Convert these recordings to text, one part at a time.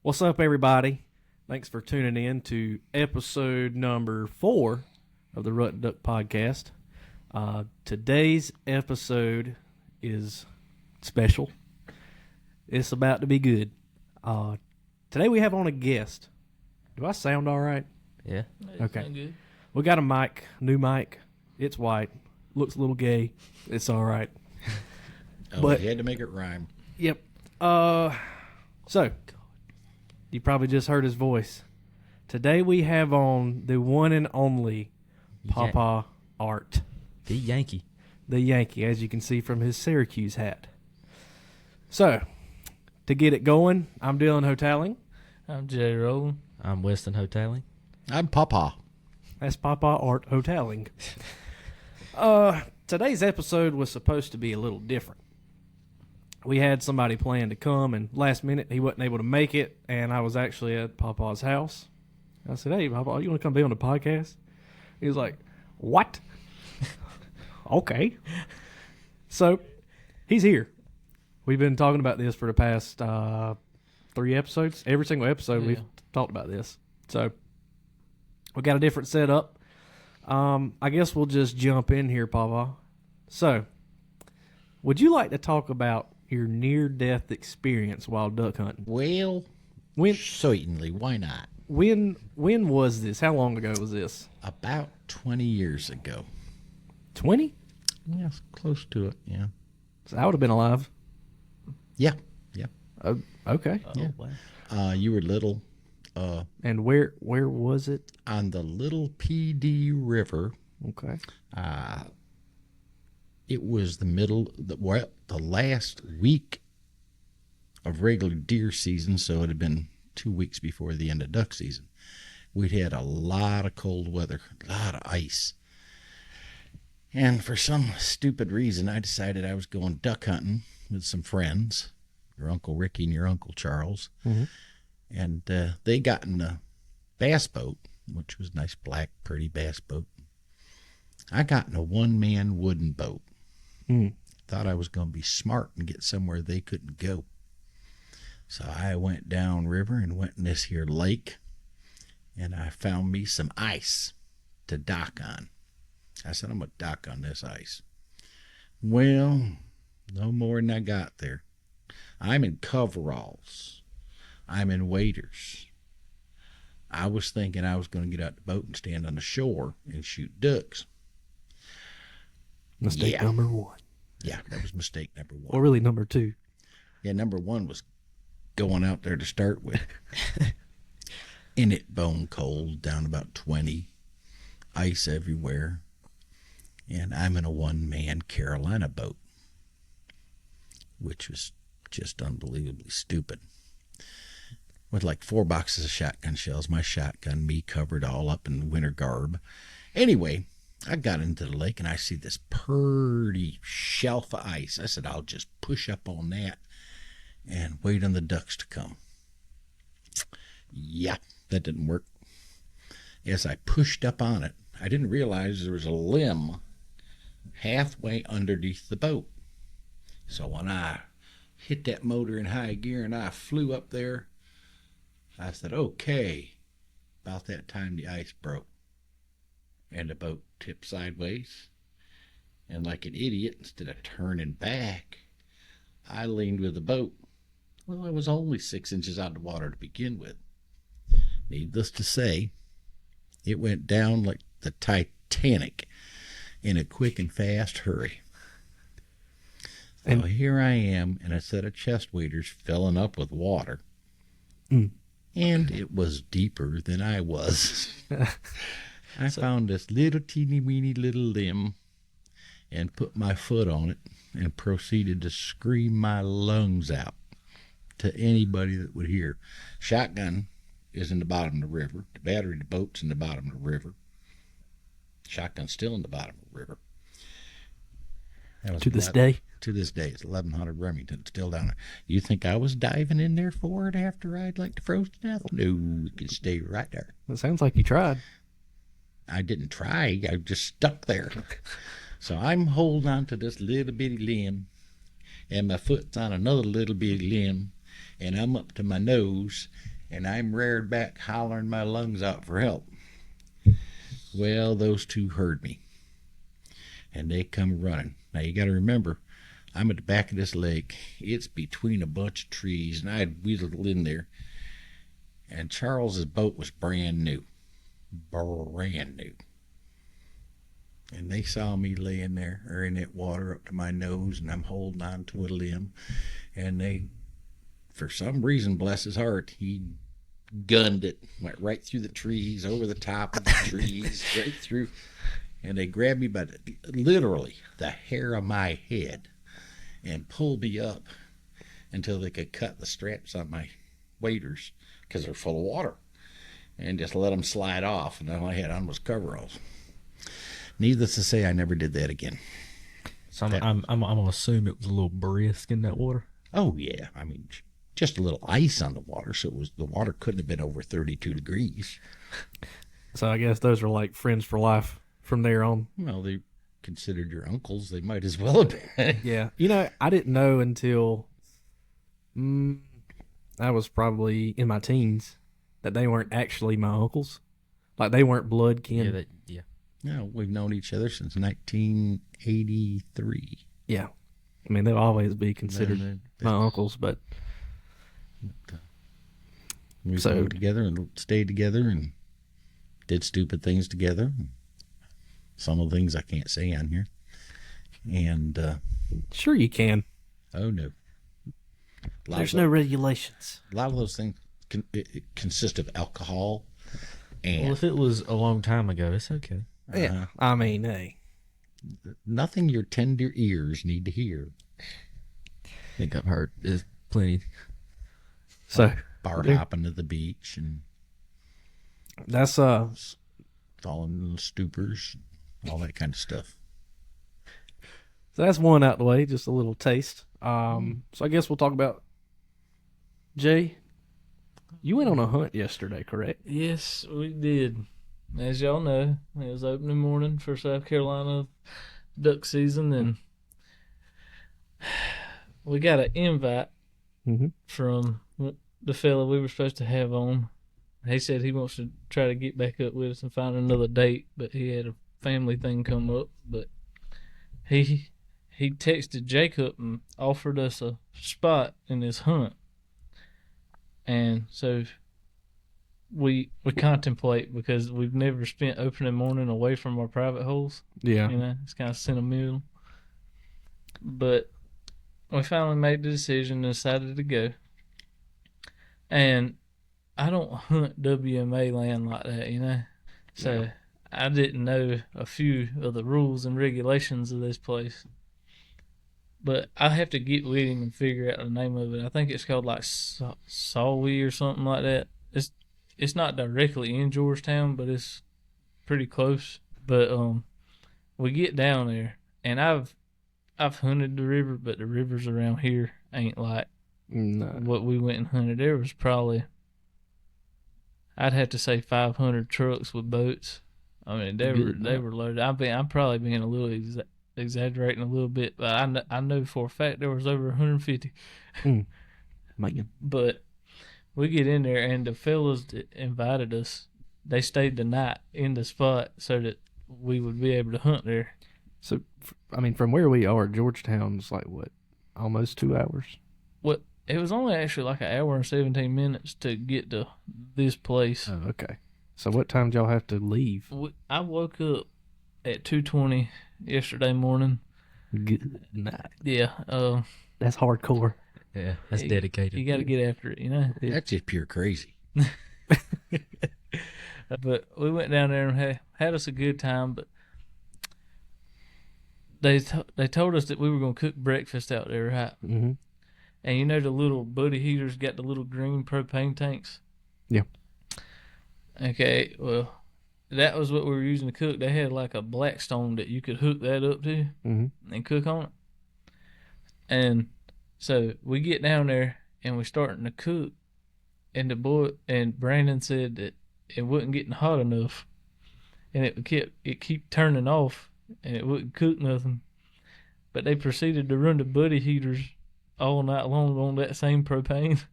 What's up, everybody? Thanks for tuning in to episode number 4 of the Rutting Duck Podcast. Today's episode is special. It's about to be good. Today we have on a guest. Do I sound all right? Yeah. Okay. Good. We got a mic, new mic. It's white. Looks a little gay. It's all right. But you had to make it rhyme. Yep. So, you probably just heard his voice. Today we have on the one and only Papa Art. The Yankee. The Yankee, as you can see from his Syracuse hat. So, to get it going, I'm Dylan Hotaling. I'm Jay Rowland. I'm Weston Hotaling. I'm Papa. That's Papa Art Hotaling. Today's episode was supposed to be a little different. We had somebody plan to come, and last minute he wasn't able to make it, and I was actually at Papa's house. I said, "Hey, Papa, you want to come be on the podcast?" He was like, "What?" Okay. So, he's here. We've been talking about this for the past 3 episodes. Every single episode we've talked about this. So, we got a different setup. I guess we'll just jump in here, Papa. So, would you like to talk about your near-death experience while duck hunting? Well, certainly. Why not? When was this? How long ago was this? About 20 years ago. 20? Yes, close to it, yeah. So I would have been alive. Yeah. Oh, okay. Yeah. Wow. You were little. And where was it? On the Little PD River. Okay. It was the last week of regular deer season, so it had been 2 weeks before the end of duck season. We'd had a lot of cold weather, a lot of ice. And for some stupid reason, I decided I was going duck hunting with some friends, your Uncle Ricky and your Uncle Charles. Mm-hmm. And they got in a bass boat, which was a nice, black, pretty bass boat. I got in a one-man wooden boat. Thought I was going to be smart and get somewhere they couldn't go. So I went down river and went in this here lake, and I found me some ice to dock on. I said, I'm going to dock on this ice. Well, no more than I got there. I'm in coveralls. I'm in waders. I was thinking I was going to get out the boat and stand on the shore and shoot ducks. Mistake number 1. Yeah, that was mistake number 1. Or really number 2. Yeah, number 1 was going out there to start with. In it bone cold, down about 20, ice everywhere. And I'm in a one-man Carolina boat, which was just unbelievably stupid. With like 4 boxes of shotgun shells, my shotgun, me covered all up in winter garb. Anyway, I got into the lake and I see this pretty shelf of ice. I said, I'll just push up on that and wait on the ducks to come. Yeah, that didn't work. As I pushed up on it, I didn't realize there was a limb halfway underneath the boat. So when I hit that motor in high gear and I flew up there, I said, okay. About that time the ice broke and the boat tipped sideways. And like an idiot, instead of turning back, I leaned with the boat. Well, it was only 6 inches out of the water to begin with. Needless to say, it went down like the Titanic in a quick and fast hurry. So here I am in a set of chest waders filling up with water. And it was deeper than I was. I found this little teeny weeny little limb and put my foot on it and proceeded to scream my lungs out to anybody that would hear. Shotgun is in the bottom of the river. The battery of the boat's in the bottom of the river. Shotgun's still in the bottom of the river. To this day? To this day. It's 1100 Remington, still down there. You think I was diving in there for it after I'd like to froze to death? No, it could stay right there. It sounds like you tried. I didn't try. I just stuck there. So I'm holding on to this little bitty limb, and my foot's on another little bitty limb, and I'm up to my nose, and I'm reared back hollering my lungs out for help. Well, those two heard me, and they come running. Now, you got to remember, I'm at the back of this lake. It's between a bunch of trees, and I had wheeled in there, and Charles's boat was brand new. Brand new. And they saw me laying there, or in that water up to my nose, and I'm holding on to a limb. And they, for some reason, bless his heart, he gunned it, went right through the trees, over the top of the trees, right through. And they grabbed me by literally the hair of my head and pulled me up until they could cut the straps on my waders, because they're full of water, and just let them slide off. And all I had on was coveralls. Needless to say, I never did that again. So I'm gonna assume it was a little brisk in that water. Oh yeah, I mean, just a little ice on the water, so the water couldn't have been over 32 degrees. So I guess those are like friends for life from there on. Well, they considered your uncles. They might as well have been. Yeah. You know, I didn't know until I was probably in my teens that they weren't actually my uncles. Like, they weren't blood kin. Yeah. No, we've known each other since 1983. Yeah. I mean, they'll always be considered my uncles, but we go together and stayed together and did stupid things together. Some of the things I can't say on here. And sure you can. Oh no. There's no regulations. A lot of those things consist of alcohol. And Well, if it was a long time ago, it's okay. Yeah. I mean, hey. Nothing your tender ears need to hear. I think I've heard there's plenty. So Bar hopping to the beach and that's falling in the stupors, all that kind of stuff. So that's one out the way, just a little taste. So I guess we'll talk about Jay. You went on a hunt yesterday, correct? Yes, we did. As y'all know, it was opening morning for South Carolina duck season, and we got an invite from the fella we were supposed to have on. He said he wants to try to get back up with us and find another date, but he had a family thing come up. But he texted Jacob and offered us a spot in his hunt. And so we contemplate, because we've never spent opening morning away from our private holes. Yeah. You know, it's kind of sentimental. But we finally made the decision and decided to go. And I don't hunt WMA land like that, you know? So I didn't know a few of the rules and regulations of this place. But I have to get with him and figure out the name of it. I think it's called like Sawi or something like that. It's not directly in Georgetown, but it's pretty close. But we get down there, and I've hunted the river, but the rivers around here ain't like what we went and hunted. There was probably, I'd have to say 500 trucks with boats. I mean, they were loaded. I'm probably being a little exaggerating a little bit, but I know for a fact there was over 150. Man. But we get in there, and the fellas that invited us, they stayed the night in the spot so that we would be able to hunt there. So, I mean, from where we are, Georgetown's like, what, almost 2 hours? Well, it was only actually like an hour and 17 minutes to get to this place. Oh, okay. So what time did y'all have to leave? I woke up at 2:20 yesterday morning. Good night. Yeah. That's hardcore. Yeah, that's dedicated. You got to get after it, you know? That's just pure crazy. But we went down there and had us a good time, but they told us that we were going to cook breakfast out there, right? Mm-hmm. And you know the little buddy heaters got the little green propane tanks? Yeah. Okay, well, that was what we were using to cook. They had like a Blackstone that you could hook that up to and cook on it. And so we get down there and we're starting to cook, and the boy and Brandon said that it wasn't getting hot enough, and it kept turning off, and it wouldn't cook nothing. But they proceeded to run the buddy heaters all night long on that same propane.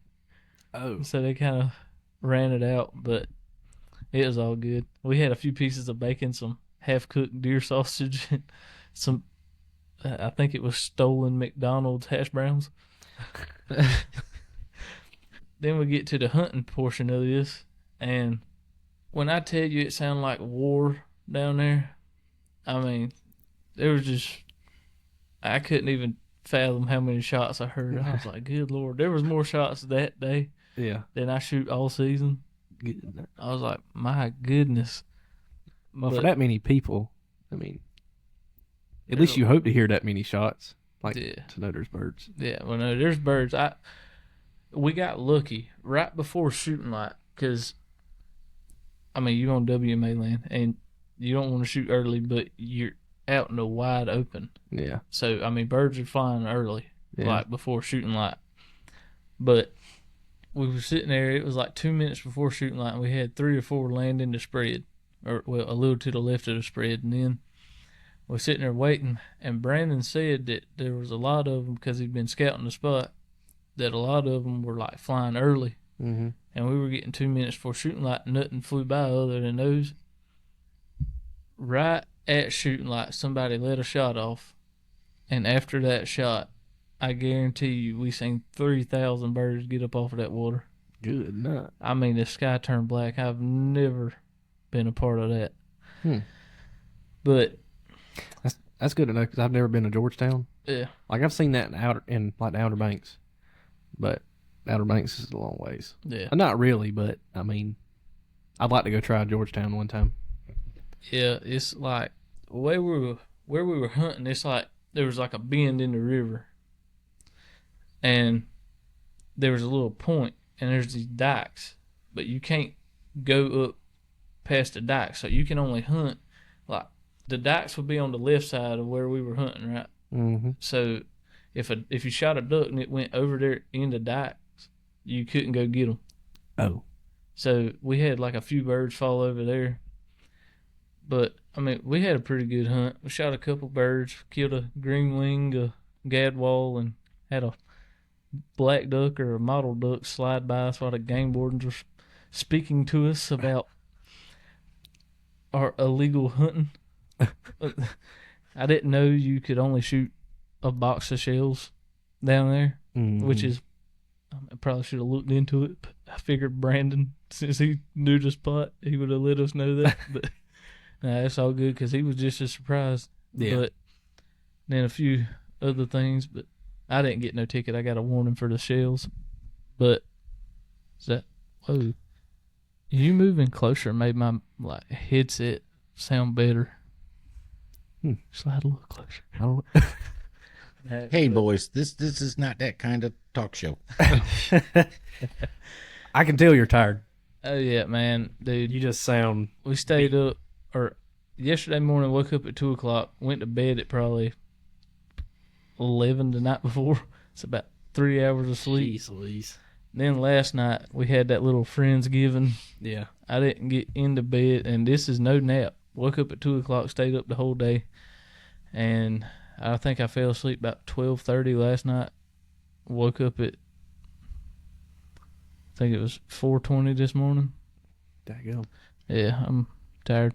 Oh. So they kind of ran it out, but it was all good. We had a few pieces of bacon, some half-cooked deer sausage, and some, I think it was stolen McDonald's hash browns. Then we get to the hunting portion of this, and when I tell you it sounded like war down there, I mean, there was just, I couldn't even fathom how many shots I heard. I was like, good Lord, there was more shots that day than I shoot all season. I was like, my goodness. Well, for that many people, I mean, at least you hope to hear that many shots, like to know there's birds. Yeah, well, no, there's birds. We got lucky right before shooting light because, I mean, you're on WMA land and you don't want to shoot early, but you're out in the wide open. Yeah. So, I mean, birds are flying early, like before shooting light. But we were sitting there, it was like 2 minutes before shooting light, and we had 3 or 4 land in the spread, or well, a little to the left of the spread. And then we're sitting there waiting, and Brandon said that there was a lot of them, because he'd been scouting the spot, that a lot of them were like flying early. Mm-hmm. And we were getting 2 minutes before shooting light, nothing flew by other than those. Right at shooting light, somebody let a shot off, and after that shot, I guarantee you we seen 3,000 birds get up off of that water. Good night. I mean, the sky turned black. I've never been a part of that. But that's good to know, because I've never been to Georgetown. Yeah, like I've seen that in the Outer Banks, but Outer Banks is a long ways. Yeah, not really, but I mean, I'd like to go try Georgetown one time. Yeah, it's like where we were hunting. It's like there was like a bend in the river, and there was a little point, and there's these dikes, but you can't go up past the dikes, so you can only hunt like the dikes would be on the left side of where we were hunting, right? Mm-hmm. So if you shot a duck and it went over there in the dikes, you couldn't go get them. Oh, so we had like a few birds fall over there. But, I mean, we had a pretty good hunt. We shot a couple birds, killed a green wing, a gadwall, and had a black duck or a mottled duck slide by us while the game wardens were speaking to us about our illegal hunting. I didn't know you could only shoot a box of shells down there, which is, I probably should have looked into it. But I figured Brandon, since he knew the spot, he would have let us know that. But nah, it's all good because he was just as surprised. Yeah. But then a few other things, but I didn't get no ticket. I got a warning for the shells. But is that, whoa, you moving closer made my like headset sound better. Slide a little closer. I don't. Hey boys, this is not that kind of talk show. I can tell you're tired. Oh yeah, man, dude. You just sound. We stayed up, or yesterday morning, woke up at 2:00, went to bed at probably 11 the night before. It's about 3 hours of sleep. Jeez Louise. Then last night we had that little Friendsgiving. Yeah. I didn't get into bed, and this is no nap. Woke up at 2:00, stayed up the whole day, and I think I fell asleep about 12:30 last night. Woke up at, I think it was 4:20 this morning. Daggum. Yeah, I'm tired,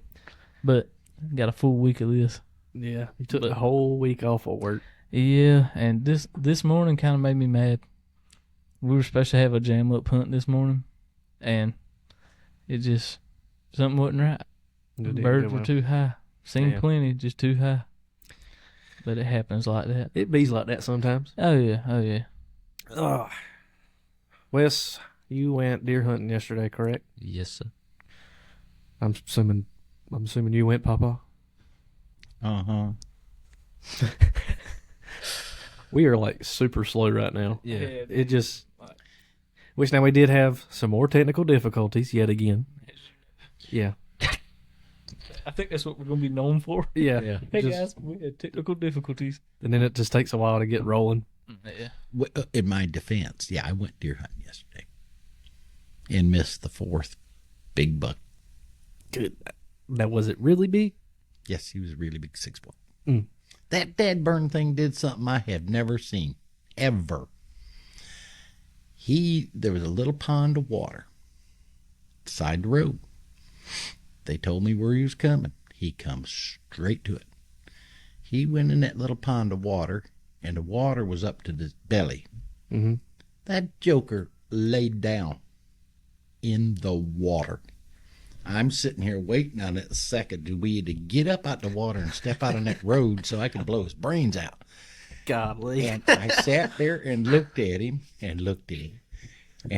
but got a full week of this. Yeah, you took the whole week off of work. Yeah, and this morning kind of made me mad. We were supposed to have a jam up hunt this morning, and it just, something wasn't right. The birds were too high. Seen plenty, just too high. But it happens like that. It bees like that sometimes. Oh yeah. Wes, you went deer hunting yesterday, correct? Yes, sir. I'm assuming you went, Papa. Uh-huh. We are like super slow right now. Yeah. It just, which now we did have some more technical difficulties yet again. Yeah. I think that's what we're going to be known for. Yeah. Hey guys, we had technical difficulties. And then it just takes a while to get rolling. Yeah. In my defense, I went deer hunting yesterday and missed the 4th big buck. Good. That was it really big? Yes, he was a really big 6-foot. Mm. That dead burn thing did something I have never seen, ever. There was a little pond of water, side of the road. They told me where he was coming. He comes straight to it. He went in that little pond of water, and the water was up to his belly. Mm-hmm. That joker laid down in the water. I'm sitting here waiting on that second to we to get up out the water and step out on that road so I could blow his brains out. Godly. And I sat there and looked at him, and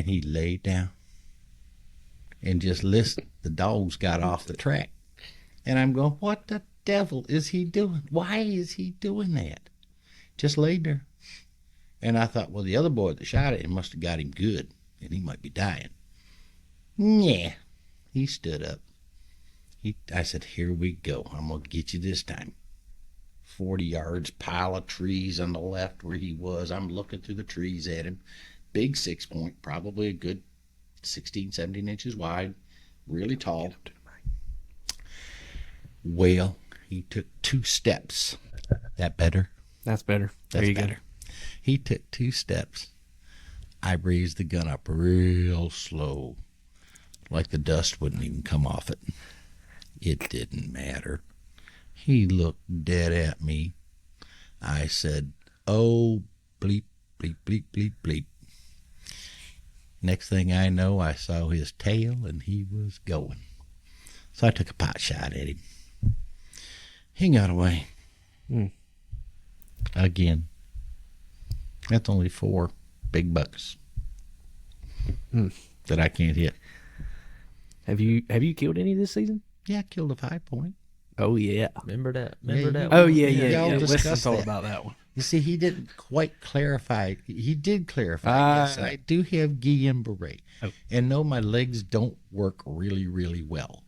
he laid down and just listened. The dogs got off the track. And I'm going, what the devil is he doing? Why is he doing that? Just laid there. And I thought, well, the other boy that shot at him must have got him good, and he might be dying. Yeah. He stood up. I said, here we go. I'm going to get you this time. 40 yards, pile of trees on the left where he was. I'm looking through the trees at him. Big 6-point, probably a good 16, 17 inches wide. Really tall. Well, he took 2 steps. That better? That's better. That's there you better. Go. He took 2 steps. I raised the gun up real slow, like the dust wouldn't even come off it. It didn't matter. He looked dead at me. I said, oh, bleep, bleep, bleep, bleep, bleep. Next thing I know, I saw his tail, and he was going. So I took a pot shot at him. He got away. Again. That's only 4 big bucks that I can't hit. Have you killed any this season? Yeah, I killed a 5-point. Oh yeah. Remember that? Oh yeah. Y'all Let's discussed talk that. about that one. You see, he didn't quite clarify. He did clarify. Yes, I do have Guillain-Barré. Oh. And no, my legs don't work really, really well.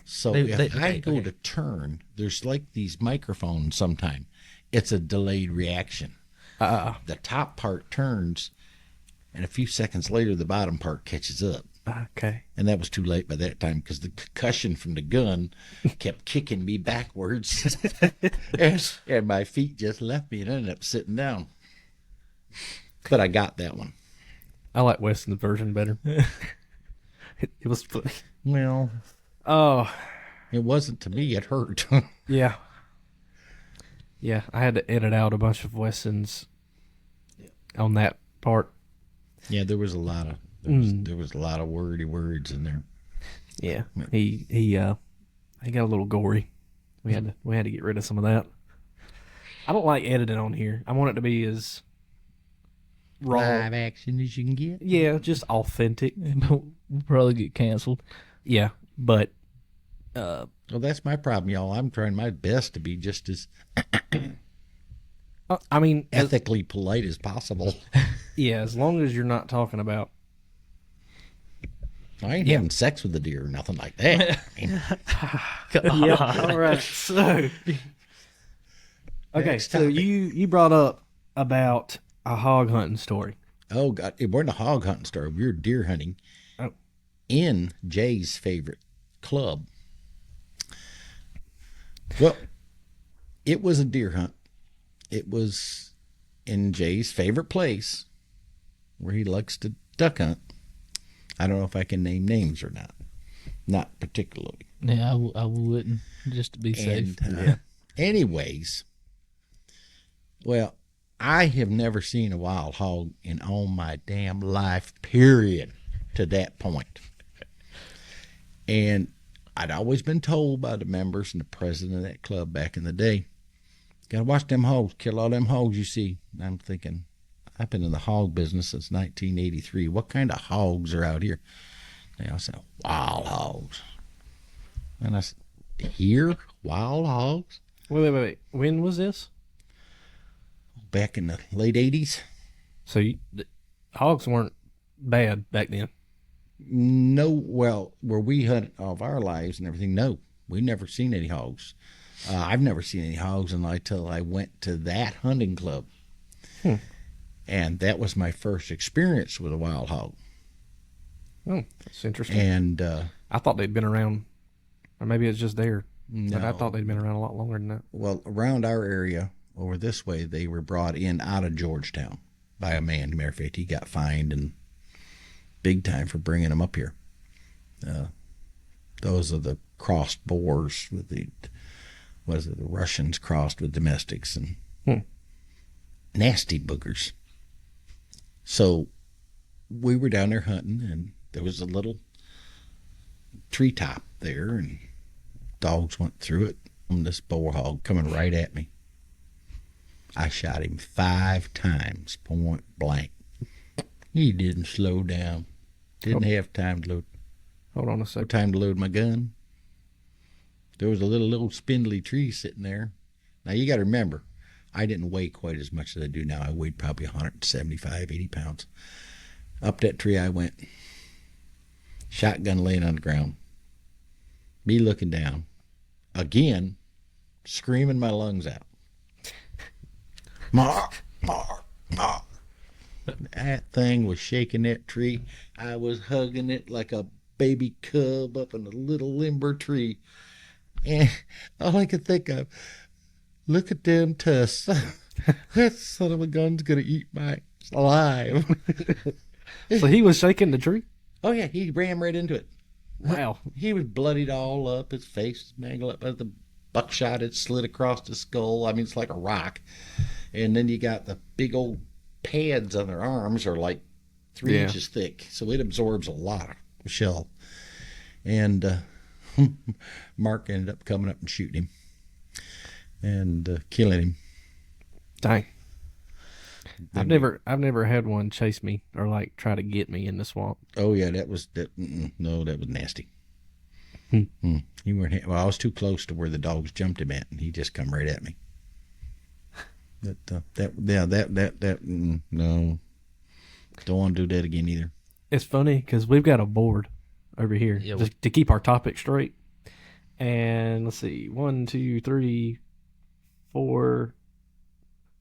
So if I go to turn, there's like these microphones sometime. It's a delayed reaction. The top part turns, and a few seconds later, the bottom part catches up. Okay. And that was too late by that time because the concussion from the gun kept kicking me backwards. and my feet just left me and I ended up sitting down. But I got that one. I like Weston's version better. It was funny. Well, Oh, it wasn't to me. It hurt. yeah. Yeah, I had to edit out a bunch of Weston's on that part. Yeah, there was a lot of there was a lot of wordy words in there. Yeah, he got a little gory. We had to get rid of some of that. I don't like editing on here. I want it to be as raw, Live action as you can get. yeah, just authentic. We'll probably get canceled. Yeah, but Well, that's my problem, y'all. I'm trying my best to be just as I mean, ethically polite as possible. yeah, as long as you're not talking about. I ain't having sex with a deer or nothing like that. Yeah, all right. So, okay, Next so topic. you brought up about a hog hunting story. Oh, God. It wasn't a hog hunting story. We were deer hunting Oh. in Jay's favorite club. Well, it was a deer hunt. It was in Jay's favorite place where he likes to duck hunt. I don't know if I can name names or not. Not particularly. Yeah, I wouldn't, just to be safe. And, anyways, well, I have never seen a wild hog in all my damn life, period, to that point. And I'd always been told by the members and the president of that club back in the day, gotta watch them hogs, kill all them hogs you see. And I'm thinking, I've been in the hog business since 1983. What kind of hogs are out here? They all said, wild hogs. And I said, here? Wild hogs? Wait. When was this? Back in the late 80s? So the hogs weren't bad back then. No, well, where we hunt all of our lives and everything, no. We've never seen any hogs. I've never seen any hogs until I went to that hunting club. And that was my first experience with a wild hog. Oh, that's interesting. And I thought they'd been around, or maybe it's just there. But I No. thought they'd been around a lot longer than that. well, around our area, over this way, they were brought in out of Georgetown by a man. Matter of fact, he got fined and big time for bringing them up here. Those are the crossed boars with the Russians crossed with domestics and nasty boogers. So we were down there hunting, and there was a little treetop there, and dogs went through it. And this boar hog coming right at me. I shot him 5 times, point blank. He didn't slow down. Didn't have time to load. Hold on a second. Time to load my gun. There was a little spindly tree sitting there. Now you got to remember, I didn't weigh quite as much as I do now. I weighed probably 175, 80 pounds. Up that tree I went. Shotgun laying on the ground. Me looking down. Again, screaming my lungs out. Mar, mar, mar. That thing was shaking that tree. I was hugging it like a baby cub up in a little limber tree. And all I could think of, look at them tusks. That son of a gun's going to eat my alive. So he was shaking the tree? Oh, yeah, he ran right into it. Wow. He was bloodied all up. His face mangled up. The buckshot had slid across his skull. I mean, it's like a rock. And then you got the big old pads on their arms are like 3 inches thick. So it absorbs a lot of shell. And Mark ended up coming up and shooting him and killing him. Dang. I've never had one chase me or like try to get me in the swamp. Oh yeah, that was nasty. He weren't. Well, I was too close to where the dogs jumped him at, and he just come right at me. No, don't want to do that again either. It's funny because we've got a board over here just to keep our topic straight. And let's see, 1, 2, 3, 4.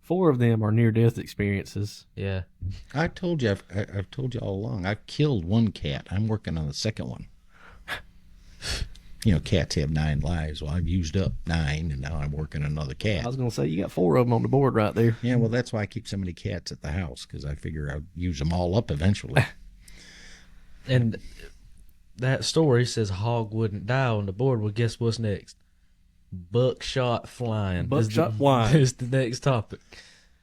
4 of them are near-death experiences. Yeah. I told you, I've told you all along, I've killed 1 cat. I'm working on the second one. You know, cats have 9 lives. Well, I've used up 9, and now I'm working on another cat. I was going to say, you got 4 of them on the board right there. Yeah, well, that's why I keep so many cats at the house, because I figure I'll use them all up eventually. And that story says hog wouldn't die on the board. Well, guess what's next? Buckshot flying. Buckshot flying is the next topic.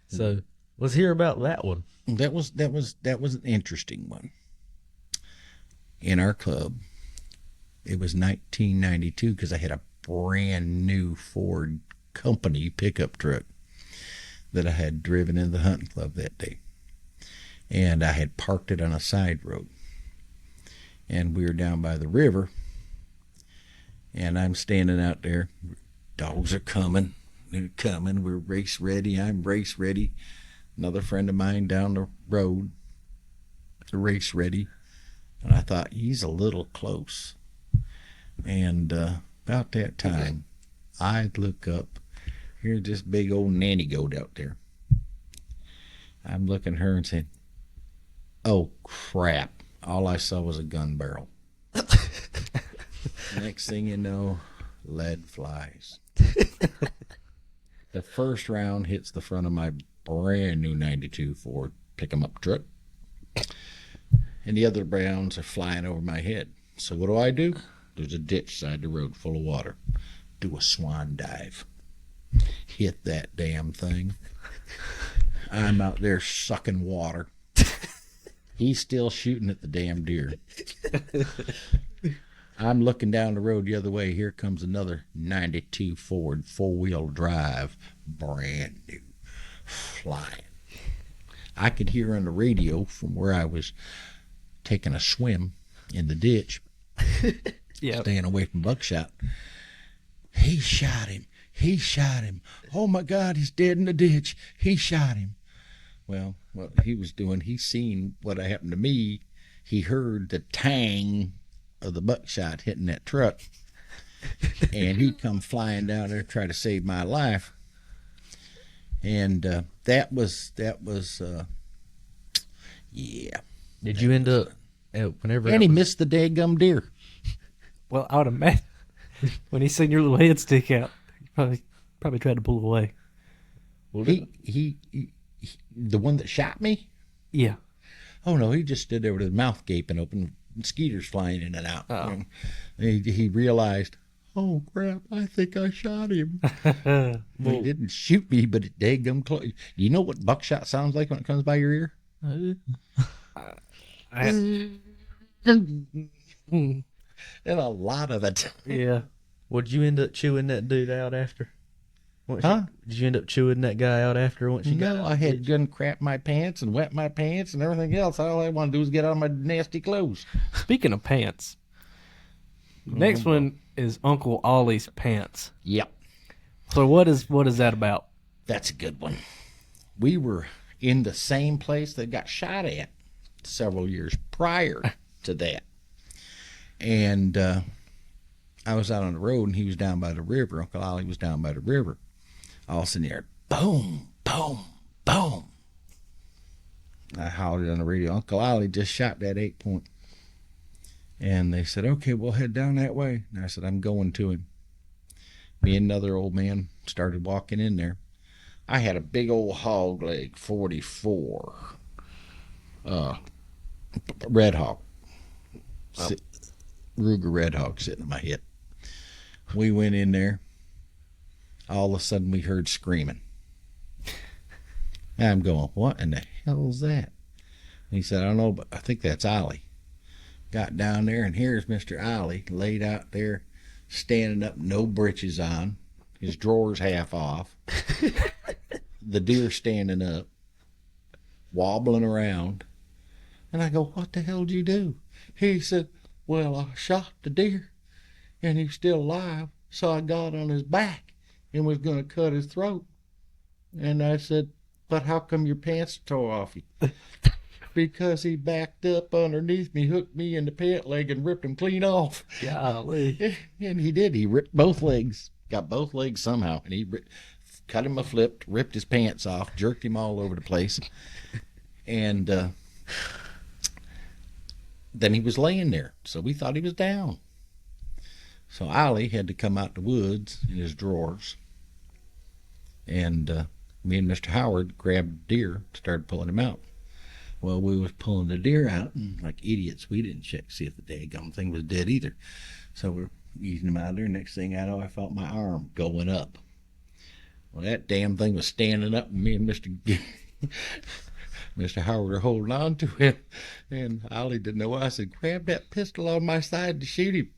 So let's hear about that one. That was an interesting one. In our club, it was 1992 because I had a brand new Ford company pickup truck that I had driven in the hunting club that day, and I had parked it on a side road, and we were down by the river. And I'm standing out there. Dogs are coming. They're coming. We're race ready. I'm race ready. Another friend of mine down the road, race ready. And I thought, he's a little close. And about that time, I'd look up. Here's this big old nanny goat out there. I'm looking at her and saying, oh, crap. All I saw was a gun barrel. Next thing you know, lead flies. The first round hits the front of my brand new 92 Ford pick-em-up truck. And the other rounds are flying over my head. So what do? There's a ditch side the road full of water. Do a swan dive. Hit that damn thing. I'm out there sucking water. He's still shooting at the damn deer. I'm looking down the road the other way. Here comes another 92 Ford 4-wheel drive, brand new, flying. I could hear on the radio from where I was taking a swim in the ditch, staying away from buckshot. He shot him. He shot him. Oh, my God, he's dead in the ditch. He shot him. Well, what he was doing, he seen what happened to me. He heard the tang of the buckshot hitting that truck, and he come flying down there to try to save my life. And that was yeah. Did you end up whenever? And he missed the daggum deer. Well, I would imagine when he seen your little head stick out, he probably tried to pull away. Well, he the one that shot me? Yeah. Oh no, he just stood there with his mouth gaping open, mosquitoes flying in and out. Oh. And he realized, oh crap, I think I shot him. He didn't shoot me, but it daggum close. You know what buckshot sounds like when it comes by your ear? And a lot of it. Yeah. Would you end up chewing that dude out after? Did you end up chewing that guy out after once you got out? No, I had gun crap my pants and wet my pants and everything else. All I want to do is get out of my nasty clothes. Speaking of pants, next one is Uncle Ollie's pants. Yep. So what is that about? That's a good one. We were in the same place that got shot at several years prior to that. And I was out on the road, and he was down by the river. Uncle Ollie was down by the river. All of a sudden, there, boom, boom, boom. I hollered on the radio, Uncle Ollie just shot that 8-point. And they said, okay, we'll head down that way. And I said, I'm going to him. Me and another old man started walking in there. I had a big old hog leg 44 Red Hawk. Ruger Red Hawk sitting on my hip. We went in there. All of a sudden, we heard screaming. I'm going, what in the hell is that? And he said, I don't know, but I think that's Ollie. Got down there, and here's Mr. Ollie laid out there, standing up, no breeches on, his drawers half off, the deer standing up, wobbling around. And I go, what the hell did you do? He said, well, I shot the deer, and he's still alive, so I got on his back and was going to cut his throat. And I said, but how come your pants tore off you? Because he backed up underneath me, hooked me in the pant leg, and ripped him clean off. Golly. And he did. He ripped both legs, got both legs somehow, and he cut him a flip, ripped his pants off, jerked him all over the place. And then he was laying there, so we thought he was down. So Ollie had to come out the woods in his drawers, and me and Mr. Howard grabbed the deer, started pulling him out. Well, we was pulling the deer out, and like idiots, we didn't check to see if the daggone thing was dead either. So we're easing him out of there. Next thing I know, I felt my arm going up. Well, that damn thing was standing up, and me and Mr. Howard are holding on to him. And Ollie didn't know why. I said, grab that pistol on my side to shoot him.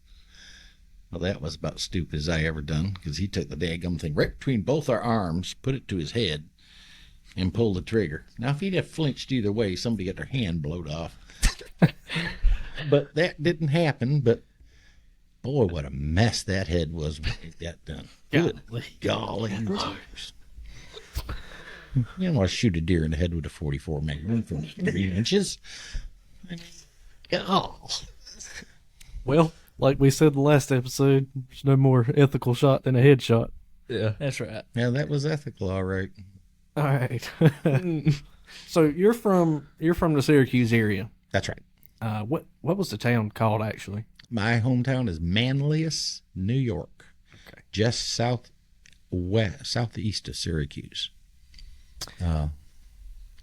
Well, that was about as stupid as I ever done, because he took the daggum thing right between both our arms, put it to his head, and pulled the trigger. Now, if he'd have flinched either way, somebody got their hand blowed off. But that didn't happen. But, boy, what a mess that head was when it got done. Good golly. You don't want to shoot a deer in the head with a 44 Magnum from 3 inches. Oh. Well, like we said in the last episode, there's no more ethical shot than a headshot. Yeah. That's right. Yeah, that was ethical, all right. All right. So you're from the Syracuse area. That's right. What was the town called actually? My hometown is Manlius, New York. Okay. Just southeast of Syracuse.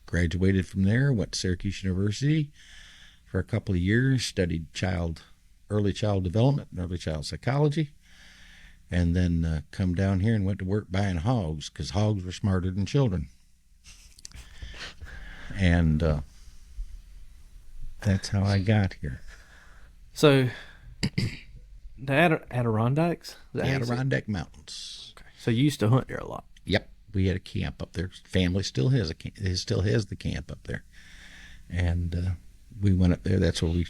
Graduated from there, went to Syracuse University for a couple of years, studied early child development and early child psychology, and then come down here and went to work buying hogs, because hogs were smarter than children. And that's how I got here. So the Adirondacks? The Adirondack Mountains. Okay. So you used to hunt there a lot. Yep, we had a camp up there. Family still has the camp up there, and we went up there. That's where we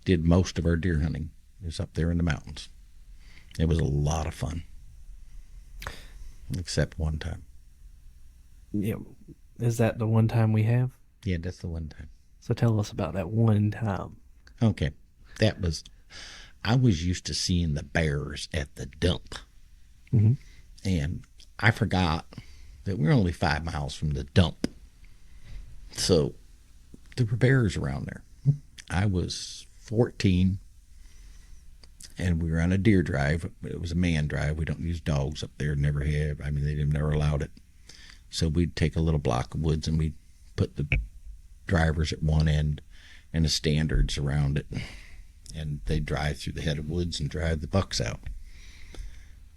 did most of our deer hunting. It was up there in the mountains. It was a lot of fun, except one time. Yeah, is that the one time we have? Yeah, that's the one time. So tell us about that one time. Okay, I was used to seeing the bears at the dump, and I forgot that we're only 5 miles from the dump. So there were bears around there. I was 14, and we were on a deer drive. It was a man drive. We don't use dogs up there, never have. I mean, they never allowed it. So we'd take a little block of woods, and we'd put the drivers at one end and the standards around it. And they drive through the head of woods and drive the bucks out.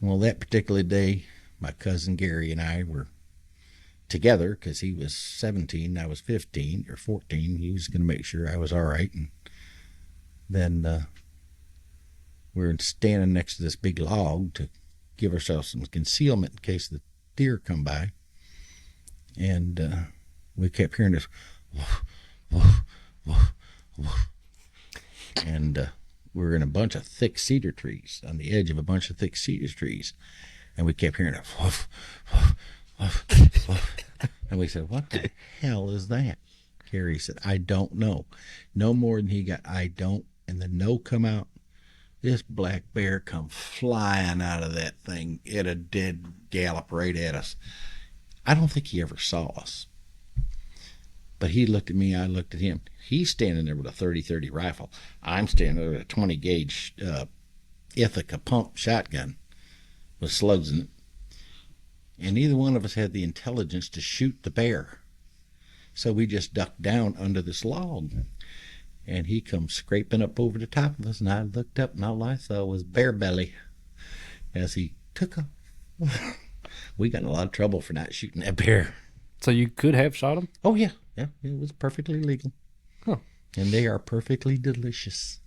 Well, that particular day, my cousin Gary and I were together because he was 17, I was 15 or 14. He was going to make sure I was all right. And then we were standing next to this big log to give ourselves some concealment in case the deer come by. And we kept hearing this woof, woof, woof, woof. And we were in a bunch of thick cedar trees, on the edge of a bunch of thick cedar trees. And we kept hearing it. Woof, woof, woof, woof. And we said, what the hell is that? Carrie said, I don't know. No more than he got, I don't. And the no come out. This black bear come flying out of that thing at a dead gallop right at us. I don't think he ever saw us. But he looked at me, I looked at him. He's standing there with a 30-30 rifle. I'm standing there with a 20-gauge Ithaca pump shotgun with slugs in it. And neither one of us had the intelligence to shoot the bear. So we just ducked down under this log. And he come scraping up over the top of us, and I looked up, and all I saw was bear belly as he took off. We got in a lot of trouble for not shooting that bear. So you could have shot him? Oh, yeah. Yeah, it was perfectly legal. Huh. And they are perfectly delicious.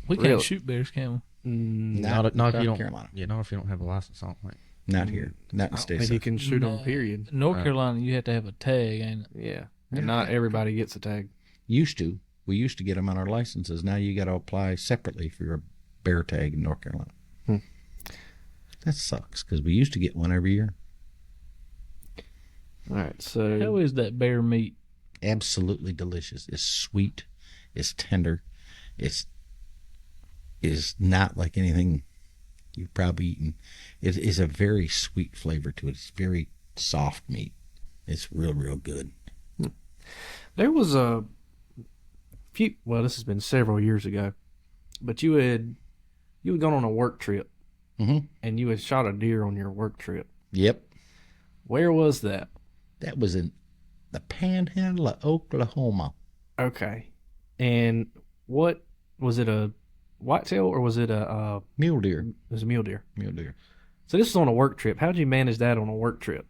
We can't Really? shoot bears, can we? Not if you South don't. Carolina. Yeah, not if you don't have a license on it. Like, Not here. Not in the I States. think you can shoot No. on period. North Right. Carolina, you have to have a tag, ain't it? Yeah. And not everybody gets a tag. Used to. We used to get them on our licenses. Now you got to apply separately for your bear tag in North Carolina. Hmm. That sucks because we used to get one every year. All right. So How is that bear meat? Absolutely delicious. It's sweet. It's tender. It's not like anything you've probably eaten. It is a very sweet flavor to it. It's very soft meat. It's real, real good. there was a few. Well, this has been several years ago, but you had gone on a work trip, Mm-hmm. and you had shot a deer on your work trip. Yep. Where was that? That was in the panhandle of Oklahoma. Okay. And what was it? A whitetail or was it a Mule deer. it was a mule deer? Mule deer. So this is on a work trip. How did you manage that on a work trip?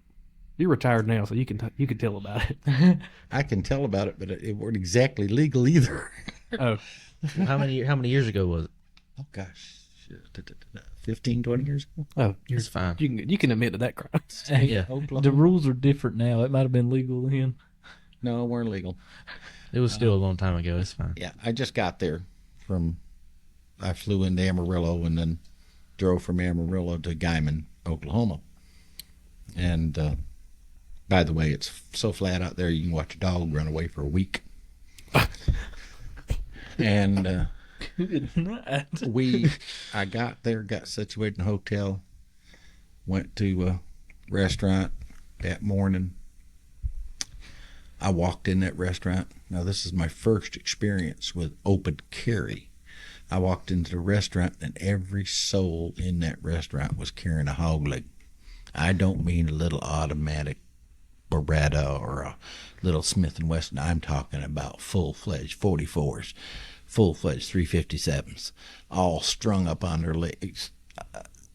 You're retired now, so you can tell about it. I can tell about it, but it weren't exactly legal either. Oh, how many years ago was it? Oh, gosh. 15, 20 years ago? oh, It's fine. you can admit to that crime. Yeah, Oklahoma. The rules are different now. It might have been legal then. No, it weren't legal. it was still a long time ago. It's fine. Yeah, I just got there I flew into Amarillo and then drove from Amarillo to Guyman, Oklahoma. And by the way, it's so flat out there you can watch a dog run away for a week. And Good night. I got there, got situated in a hotel, went to a restaurant that morning. I walked in that restaurant. Now, this is my first experience with open carry. I walked into the restaurant, and every soul in that restaurant was carrying a hog leg. I don't mean a little automatic Beretta or a little Smith & Wesson. I'm talking about full-fledged 44s, full-fledged 357s, all strung up on their legs.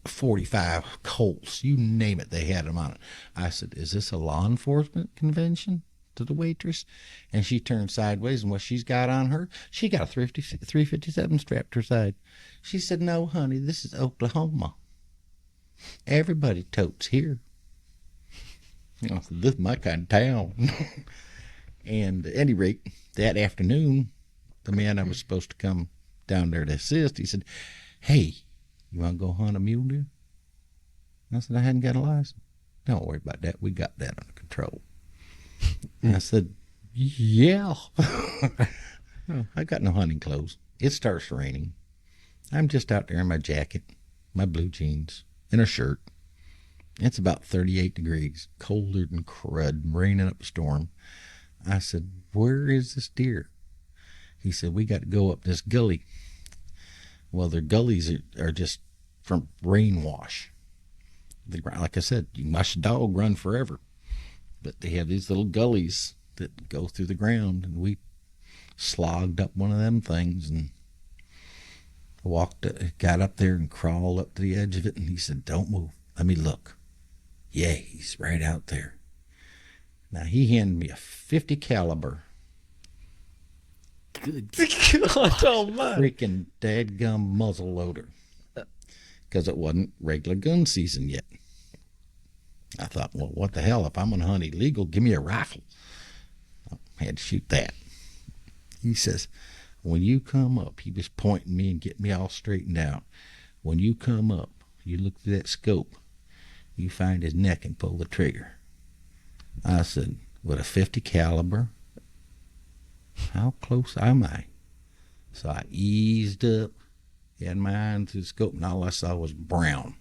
45 Colts, you name it, they had them on it. I said, is this a law enforcement convention? To the waitress, and she turned sideways, and what she's got on her, she got a 357 strapped to her side. She said, no, honey, this is Oklahoma. Everybody totes here. I said, this is my kind of town. And at any rate, that afternoon, the man I was supposed to come down there to assist, he said, hey, you want to go hunt a mule deer? I said, I hadn't got a license. Don't worry about that. We got that under control. And I said, yeah. Oh, I got no hunting clothes. It starts raining. I'm just out there in my jacket, my blue jeans, and a shirt. It's about 38 degrees, colder than crud, raining up a storm. I said, where is this deer? He said, we got to go up this gully. Well, their gullies are just from rain wash. Like I said, you can watch a dog run forever. But they have these little gullies that go through the ground, and we slogged up one of them things and got up there and crawled up to the edge of it. And he said, "Don't move. Let me look." Yeah, he's right out there. Now he handed me a 50 caliber. Good God almighty. Freaking dadgum muzzle loader. Because it wasn't regular gun season yet. I thought, well, what the hell? If I'm going to hunt illegal, give me a rifle. I had to shoot that. He says, when you come up, he was pointing me and getting me all straightened out. When you come up, you look through that scope, you find his neck and pull the trigger. I said, with a 50 caliber, how close am I? So I eased up, had my eye into the scope, and all I saw was brown.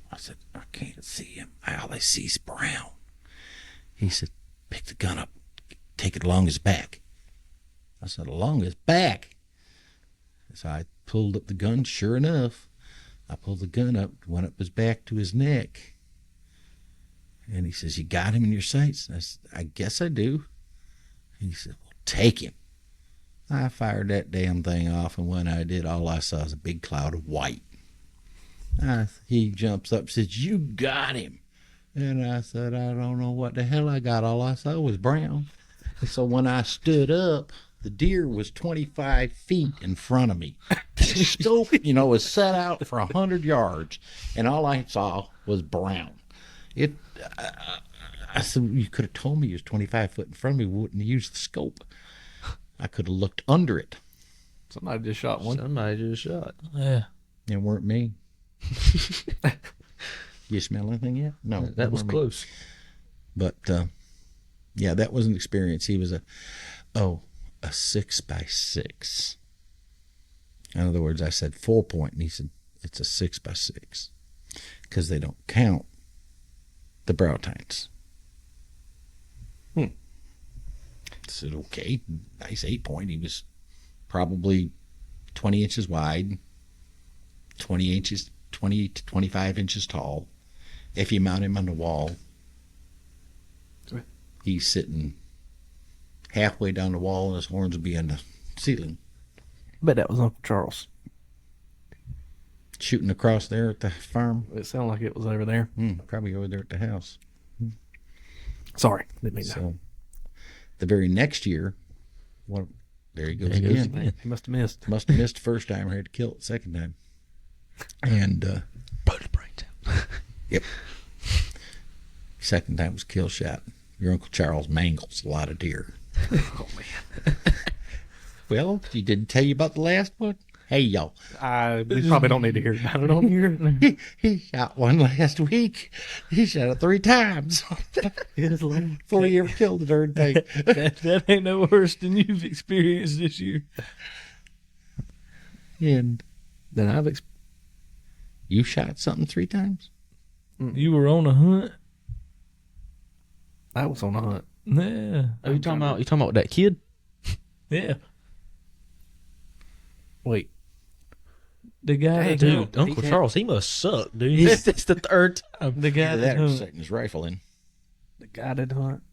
I said, I can't see him. All I see is brown. He said, pick the gun up, take it along his back. I said, along his back? So I pulled up the gun. Sure enough, I pulled the gun up, went up his back to his neck. And he says, you got him in your sights? I said, I guess I do. He said, well, take him. I fired that damn thing off, and when I did, all I saw was a big cloud of white. He jumps up and says, you got him. And I said, I don't know what the hell I got. All I saw was brown. So when I stood up, the deer was 25 feet in front of me. The scope, was set out for 100 yards, and all I saw was brown. I said, you could have told me he was 25 foot in front of me. We wouldn't have used the scope. I could have looked under it. Somebody just shot one. Somebody just shot. Yeah. It weren't me. You smell anything yet? No. That was close. But, yeah, that was an experience. He was a 6x6. In other words, I said 4-point, and he said, it's a 6x6. Because they don't count the brow tines. I said, okay, nice 8-point. He was probably 20 inches wide, 20 to 25 inches tall. If you mount him on the wall, he's sitting halfway down the wall, and his horns will be on the ceiling. Bet that was Uncle Charles. Shooting across there at the farm. It sounded like it was over there. Probably over there at the house. Sorry, didn't mean that. So, the very next year, there he goes again. He must have missed. Must have missed the first time. I had to kill it the second time. And Blow the brains out. Yep. Second time was kill shot. Your Uncle Charles mangles a lot of deer. Oh, man. Well, he didn't tell you about the last one? Hey, y'all. We probably don't need to hear about it on here. He shot one last week. He shot it 3 times before he ever killed the darn thing. That ain't no worse than you've experienced this year. And Then you shot something 3 times? You were on a hunt? I was on a hunt. Yeah. Oh, you talking about that kid? Yeah. Wait. The guy Hey, that dude. hunt- Uncle Charles, he must suck, dude. It's the third time. the guy Either that that or hunt- setting his rifle in. The guy did hunt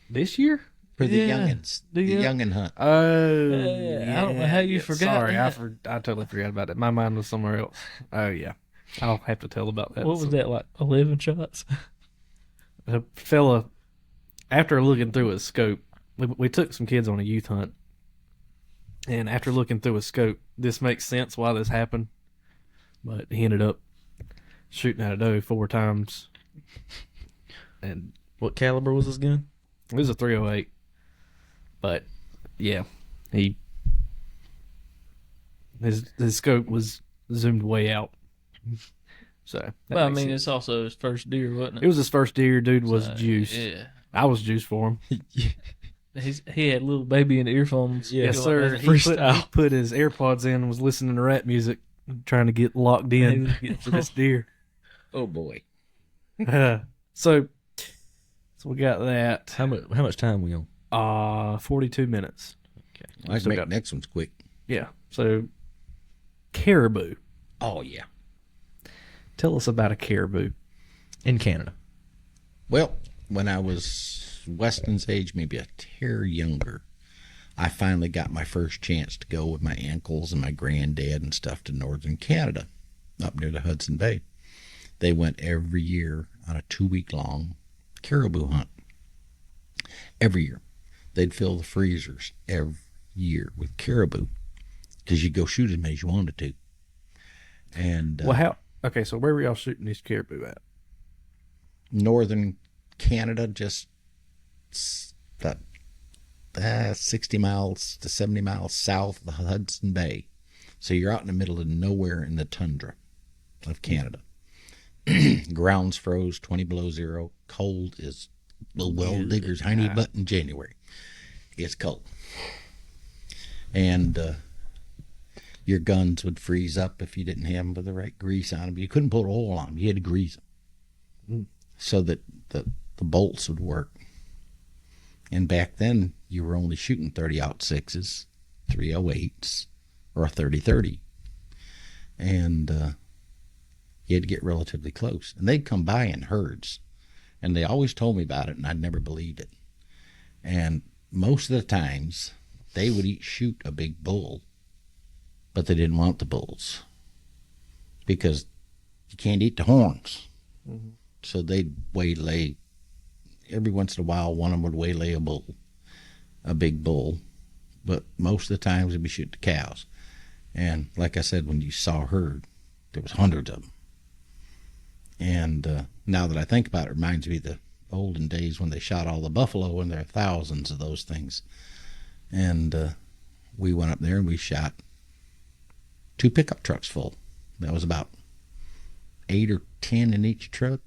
this year? For the Yeah. youngins. The The young- youngin hunt. Oh, I don't know how you forgot Sorry, that. I totally forgot about that. My mind was somewhere else. Oh yeah, I'll have to tell about that. What was that, like 11 shots? A fella, after looking through his scope, we took some kids on a youth hunt, and after looking through his scope, this makes sense why this happened. But he ended up shooting at a doe 4 times, and What caliber was his gun? it was a 308. But yeah, his scope was zoomed way out. So that Well, I makes mean, sense. it's also his first deer, wasn't it? It was his first deer. Dude was juiced. Yeah. I was juiced for him. He had little baby in the earphones. Yeah. Yes, Like sir. that. He put his AirPods in and was listening to rap music, trying to get locked in for this deer. Oh, boy. So we got that. How much time we on? 42 minutes. I can Still make got- next one's quick. Yeah. So caribou. Oh, yeah. Tell us about a caribou. In Canada. Well, when I was Weston's age, maybe a tear younger, I finally got my first chance to go with my uncles and my granddad and stuff to northern Canada, up near the Hudson Bay. They went every year on a 2-week-long caribou hunt. Every year. They'd fill the freezers every year with caribou because you go shoot as many as you wanted to. And Okay, so where were y'all shooting these caribou at? northern Canada, just about 60 miles to 70 miles south of the Hudson Bay. So you're out in the middle of nowhere in the tundra of Canada. Ground's froze, 20 below zero. Cold as the well digger's honey butt in January. It's cold. And your guns would freeze up if you didn't have them with the right grease on them. You couldn't put oil on them. You had to grease them so that the bolts would work. And back then, you were only shooting 30-06s, 308s, or a 30-30. And you had to get relatively close. And they'd come by in herds. And they always told me about it, and I'd never believed it. And most of the times, they would shoot a big bull, but they didn't want the bulls because you can't eat the horns. Mm-hmm. So they'd waylay. Every once in a while, one of them would waylay a bull, a big bull. But most of the times, they'd be shooting the cows. And like I said, when you saw a herd, there was hundreds of them. And now that I think about it, it reminds me of the olden days when they shot all the buffalo, and there are thousands of those things. And we went up there and we shot 2 pickup trucks full. That was about 8 or 10 in each truck.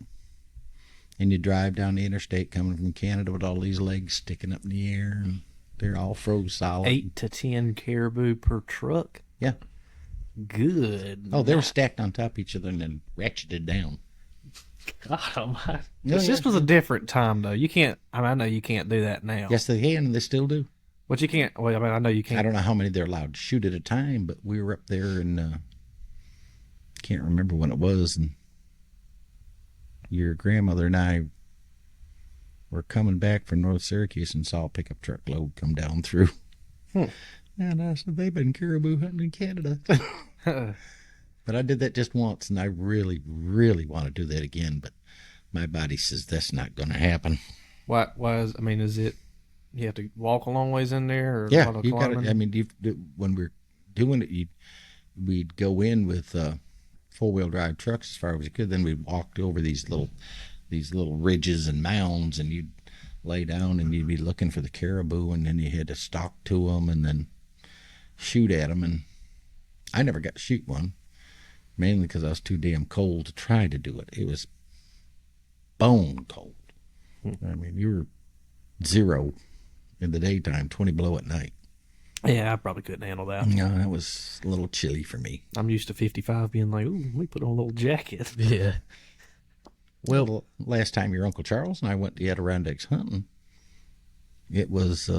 And you drive down the interstate coming from Canada with all these legs sticking up in the air, and they're all froze solid. 8 to 10 caribou per truck? Yeah. Good. Oh, they were stacked on top of each other and then ratcheted down. God almighty. No, This was a different time, though. You can't, I know you can't do that now. Yes, they can, and they still do. But you can't, well, I know you can't. I don't know how many they're allowed to shoot at a time, but we were up there and can't remember when it was, and your grandmother and I were coming back from North Syracuse and saw a pickup truck load come down through. And I said, they've been caribou hunting in Canada. But I did that just once, and I really, really want to do that again, but my body says that's not going to happen. Why is it, you have to walk a long ways in there? Or Yeah, you got to, I mean, when we're doing it, we'd go in with 4-wheel drive trucks as far as we could. Then we walked over these little ridges and mounds, and you'd lay down and you'd be looking for the caribou, and then you had to stalk to them and then shoot at them. And I never got to shoot one, mainly because I was too damn cold to try to do it. It was bone cold. I mean, you were 0 in the daytime, 20 below at night. Yeah, I probably couldn't handle that. No, that was a little chilly for me. I'm used to 55 being like, ooh, let me put on a little jacket. Yeah. Well, last time your Uncle Charles and I went to Adirondacks hunting, it was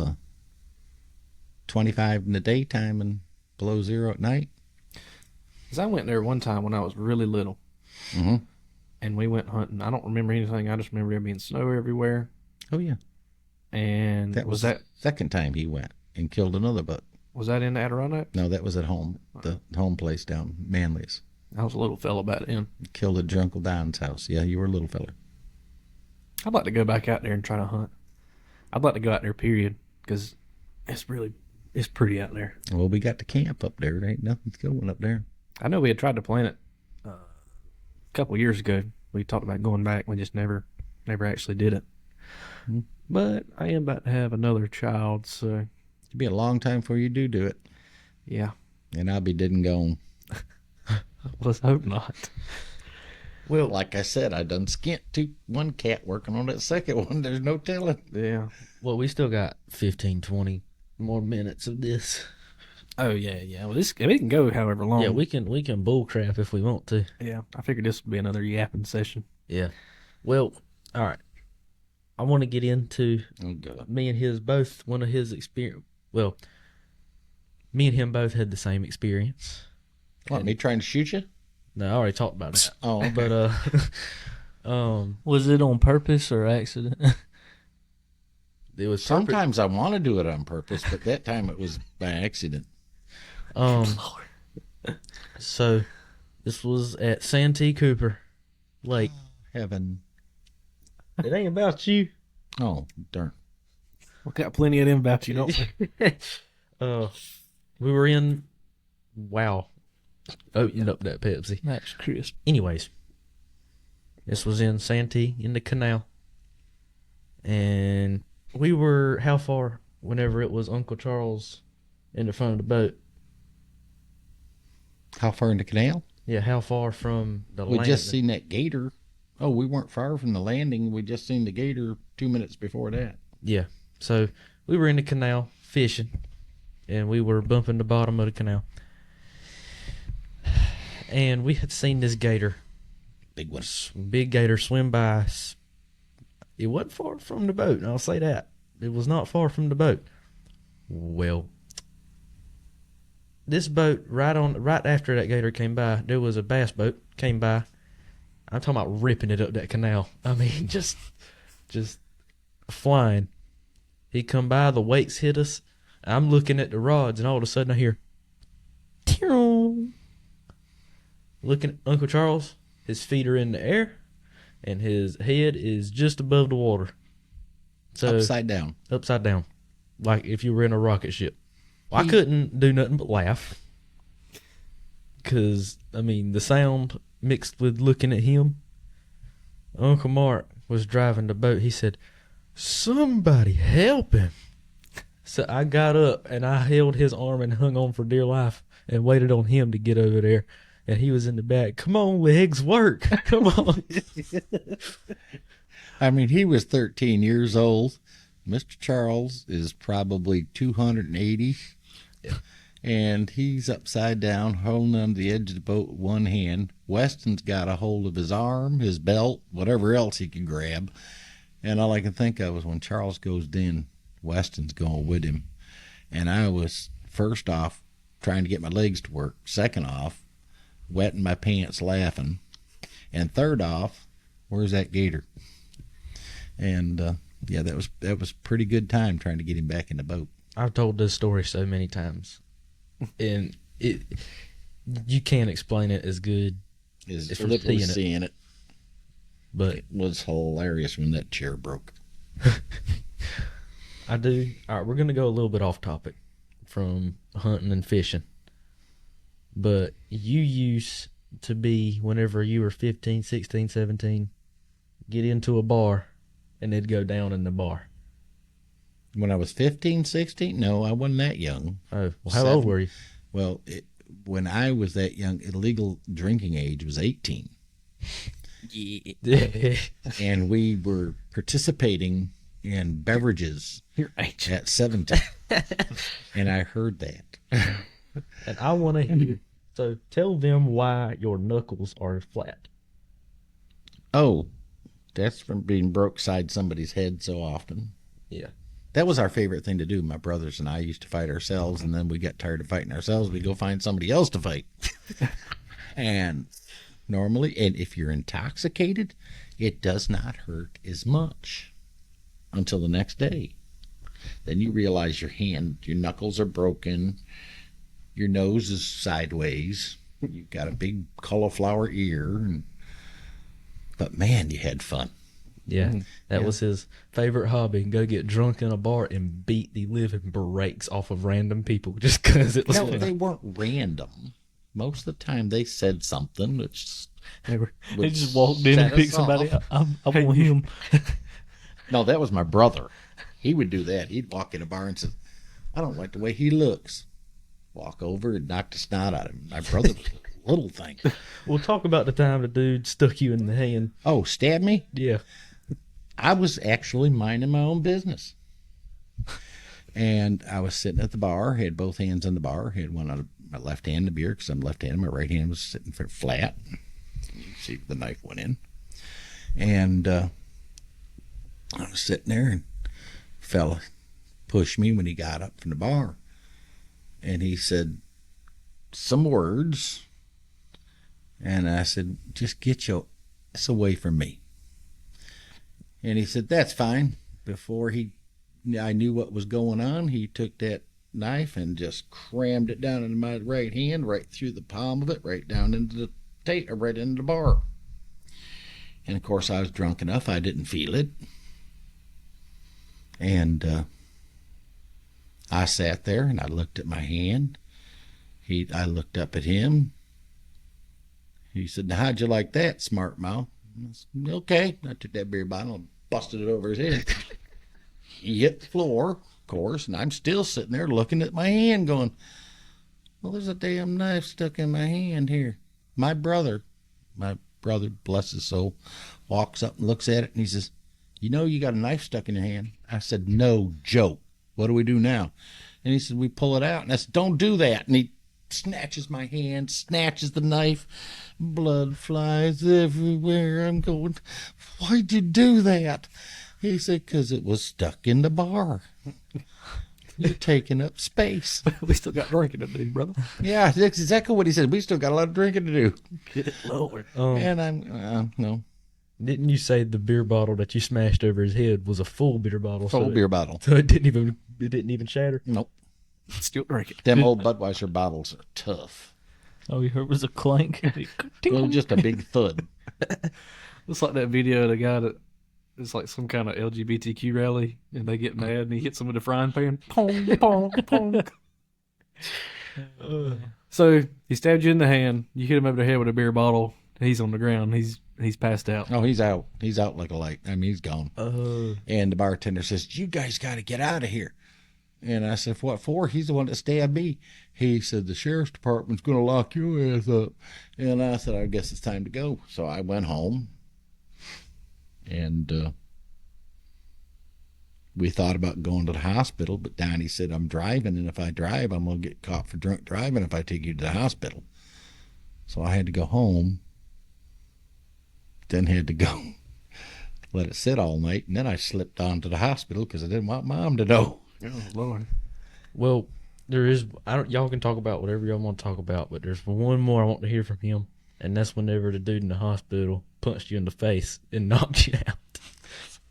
25 in the daytime and below 0 at night. Because I went there one time when I was really little. Mm-hmm. And we went hunting. I don't remember anything. I just remember there being snow everywhere. Oh, yeah. And That was the second time he went and killed another buck. Was that in the Adirondack? No, that was at home, the home place down Manly's. I was a little fella back then. Killed at your Uncle Don's house. Yeah, you were a little fella. I'd like to go back out there and try to hunt. I'd like to go out there, period, because it's pretty out there. Well, we got to camp up there. There ain't nothing going up there. I know we had tried to plan it a couple years ago. We talked about going back. We just never actually did it. Mm-hmm. But I am about to have another child, so It'll be a long time before you do it. Yeah. And I'll be dead and gone. Let's hope not. Well, like I said, I done skint one cat working on that second one. There's no telling. Yeah. Well, we still got 15, 20 more minutes of this. Oh, yeah. Well, we can go however long. Yeah, we can bull crap if we want to. Yeah, I figured this would be another yapping session. Yeah. Well, all right. I want to get into me and his both, one of his experience. Well, me and him both had the same experience. What, me trying to shoot you? No, I already talked about that. Oh. But, was it on purpose or accident? it was Sometimes I want to do it on purpose, but that time it was by accident. So this was at Santee Cooper Lake. Heaven. It ain't about you. Oh, darn. We got plenty of them about you, don't we? We were in. Wow. Opening up that Pepsi. That's crisp. Anyways, this was in Santee in the canal, and we were how far? Whenever it was Uncle Charles in the front of the boat. How far in the canal? Yeah, how far from the We land? just seen that gator. Oh, we weren't far from the landing. We just seen the gator 2 minutes before that. Yeah. So we were in the canal fishing, and we were bumping the bottom of the canal. And we had seen this gator, Big one. big gator, swim by us. It wasn't far from the boat, and I'll say that. It was not far from the boat. Well, this boat, right after that gator came by, there was a bass boat came by. I'm talking about ripping it up that canal. I mean, just flying. He come by, the wakes hit us. I'm looking at the rods, and all of a sudden I hear, "Tear-o." Looking at Uncle Charles, his feet are in the air, and his head is just above the water. So Upside down. upside down, like if you were in a rocket ship. Well, I couldn't do nothing but laugh, because I mean the sound mixed with looking at him. Uncle Mark was driving the boat. He said, "Somebody help him." So I got up and I held his arm and hung on for dear life and waited on him to get over there. And he was in the back. "Come on, legs, work. Come on." I mean, he was 13 years old. Mr. Charles is probably 280. Yeah. And he's upside down, holding on the edge of the boat with one hand. Weston's got a hold of his arm, his belt, whatever else he can grab. And all I can think of was when Charles goes in, Weston's going with him. And I was, first off, trying to get my legs to work. Second off, wetting my pants laughing. And third off, where's that gator? And yeah, that was pretty good time trying to get him back in the boat. I've told this story so many times, and you can't explain it as good Is if literally you're seeing seeing it. but It was hilarious when that chair broke. I do. All right, we're going to go a little bit off topic from hunting and fishing. But you used to be, whenever you were 15, 16, 17, get into a bar and it'd go down in the bar. When I was 15, 16, no, I wasn't that young. Oh, well, how old were you? Well, when I was that young, illegal drinking age was 18. And we were participating in beverages Your age. at 17. And I heard that. And I want to hear. So tell them why your knuckles are flat. Oh, that's from being broke side somebody's head so often. Yeah. That was our favorite thing to do. My brothers and I used to fight ourselves, and then we got tired of fighting ourselves. We'd go find somebody else to fight. And normally, and if you're intoxicated, it does not hurt as much until the next day. Then you realize your knuckles are broken, your nose is sideways, you've got a big cauliflower ear, but man, you had fun. Yeah, that Yeah. was his favorite hobby. Go get drunk in a bar and beat the living brakes off of random people just because it was No, fun. they weren't random. Most of the time they said something which They just walked in and set picked us somebody off. up. I want him. No, that was my brother. He would do that. He'd walk in a bar and say, "I don't like the way he looks." Walk over and knock the snot out of him. My brother was a little thing. We'll talk about the time the dude stuck you in the hand. Oh, stab me? Yeah. I was actually minding my own business. And I was sitting at the bar, had both hands on the bar, had one on my left hand, the beer, because I'm left-handed. My right hand was sitting flat. You can see the knife went in. And I was sitting there, and a fella pushed me when he got up from the bar. And he said some words. And I said, "Just get your ass away from me." And he said, "That's fine." Before he I knew what was going on, he took that knife and just crammed it down into my right hand, right through the palm of it, right down into right into the bar. And of course, I was drunk enough, I didn't feel it. And I sat there and I looked at my hand. I looked up at him. He said, "Now, how'd you like that, smart mouth?" I said, "Okay." I took that beer bottle and busted it over his head. He hit the floor, of course, and I'm still sitting there looking at my hand going, "Well, there's a damn knife stuck in my hand here." My brother, bless his soul, walks up and looks at it and he says, "You know you got a knife stuck in your hand?" I said, "No joke. What do we do now?" And he said, "We pull it out." And I said, "Don't do that." And he snatches my hand, snatches the knife. Blood flies everywhere. I'm going, "Why'd you do that?" He said, "'Cause it was stuck in the bar. You're taking up space." We still got drinking to do, brother. Yeah, that's exactly what he said. We still got a lot of drinking to do. Get it lower. And I'm, no. Didn't you say the beer bottle that you smashed over his head was a full beer bottle? Full beer bottle. So it didn't even shatter? Nope. Still drinking. Them old Budweiser bottles are tough. Oh, you heard it was a clank? Well, just a big thud. It's like that video of the guy that it's like some kind of LGBTQ rally, and they get mad, and he hits them with a frying pan. Pong, pong, pong. So he stabbed you in the hand. You hit him over the head with a beer bottle. He's on the ground. He's passed out. Oh, he's out. He's out like a light. I mean, he's gone. And the bartender says, "You guys got to get out of here." And I said, "What for?" He's the one that stabbed me. He said, "The sheriff's department's going to lock your ass up." And I said, "I guess it's time to go." So I went home. And we thought about going to the hospital, but Donnie said, "I'm driving, and if I drive, I'm going to get caught for drunk driving if I take you to the hospital." So I had to go home. Then had to go let it sit all night, and then I slipped on to the hospital because I didn't want Mom to know. Oh, Lord. Well, y'all can talk about whatever y'all want to talk about, but there's one more I want to hear from him, and that's whenever the dude in the hospital punched you in the face and knocked you out.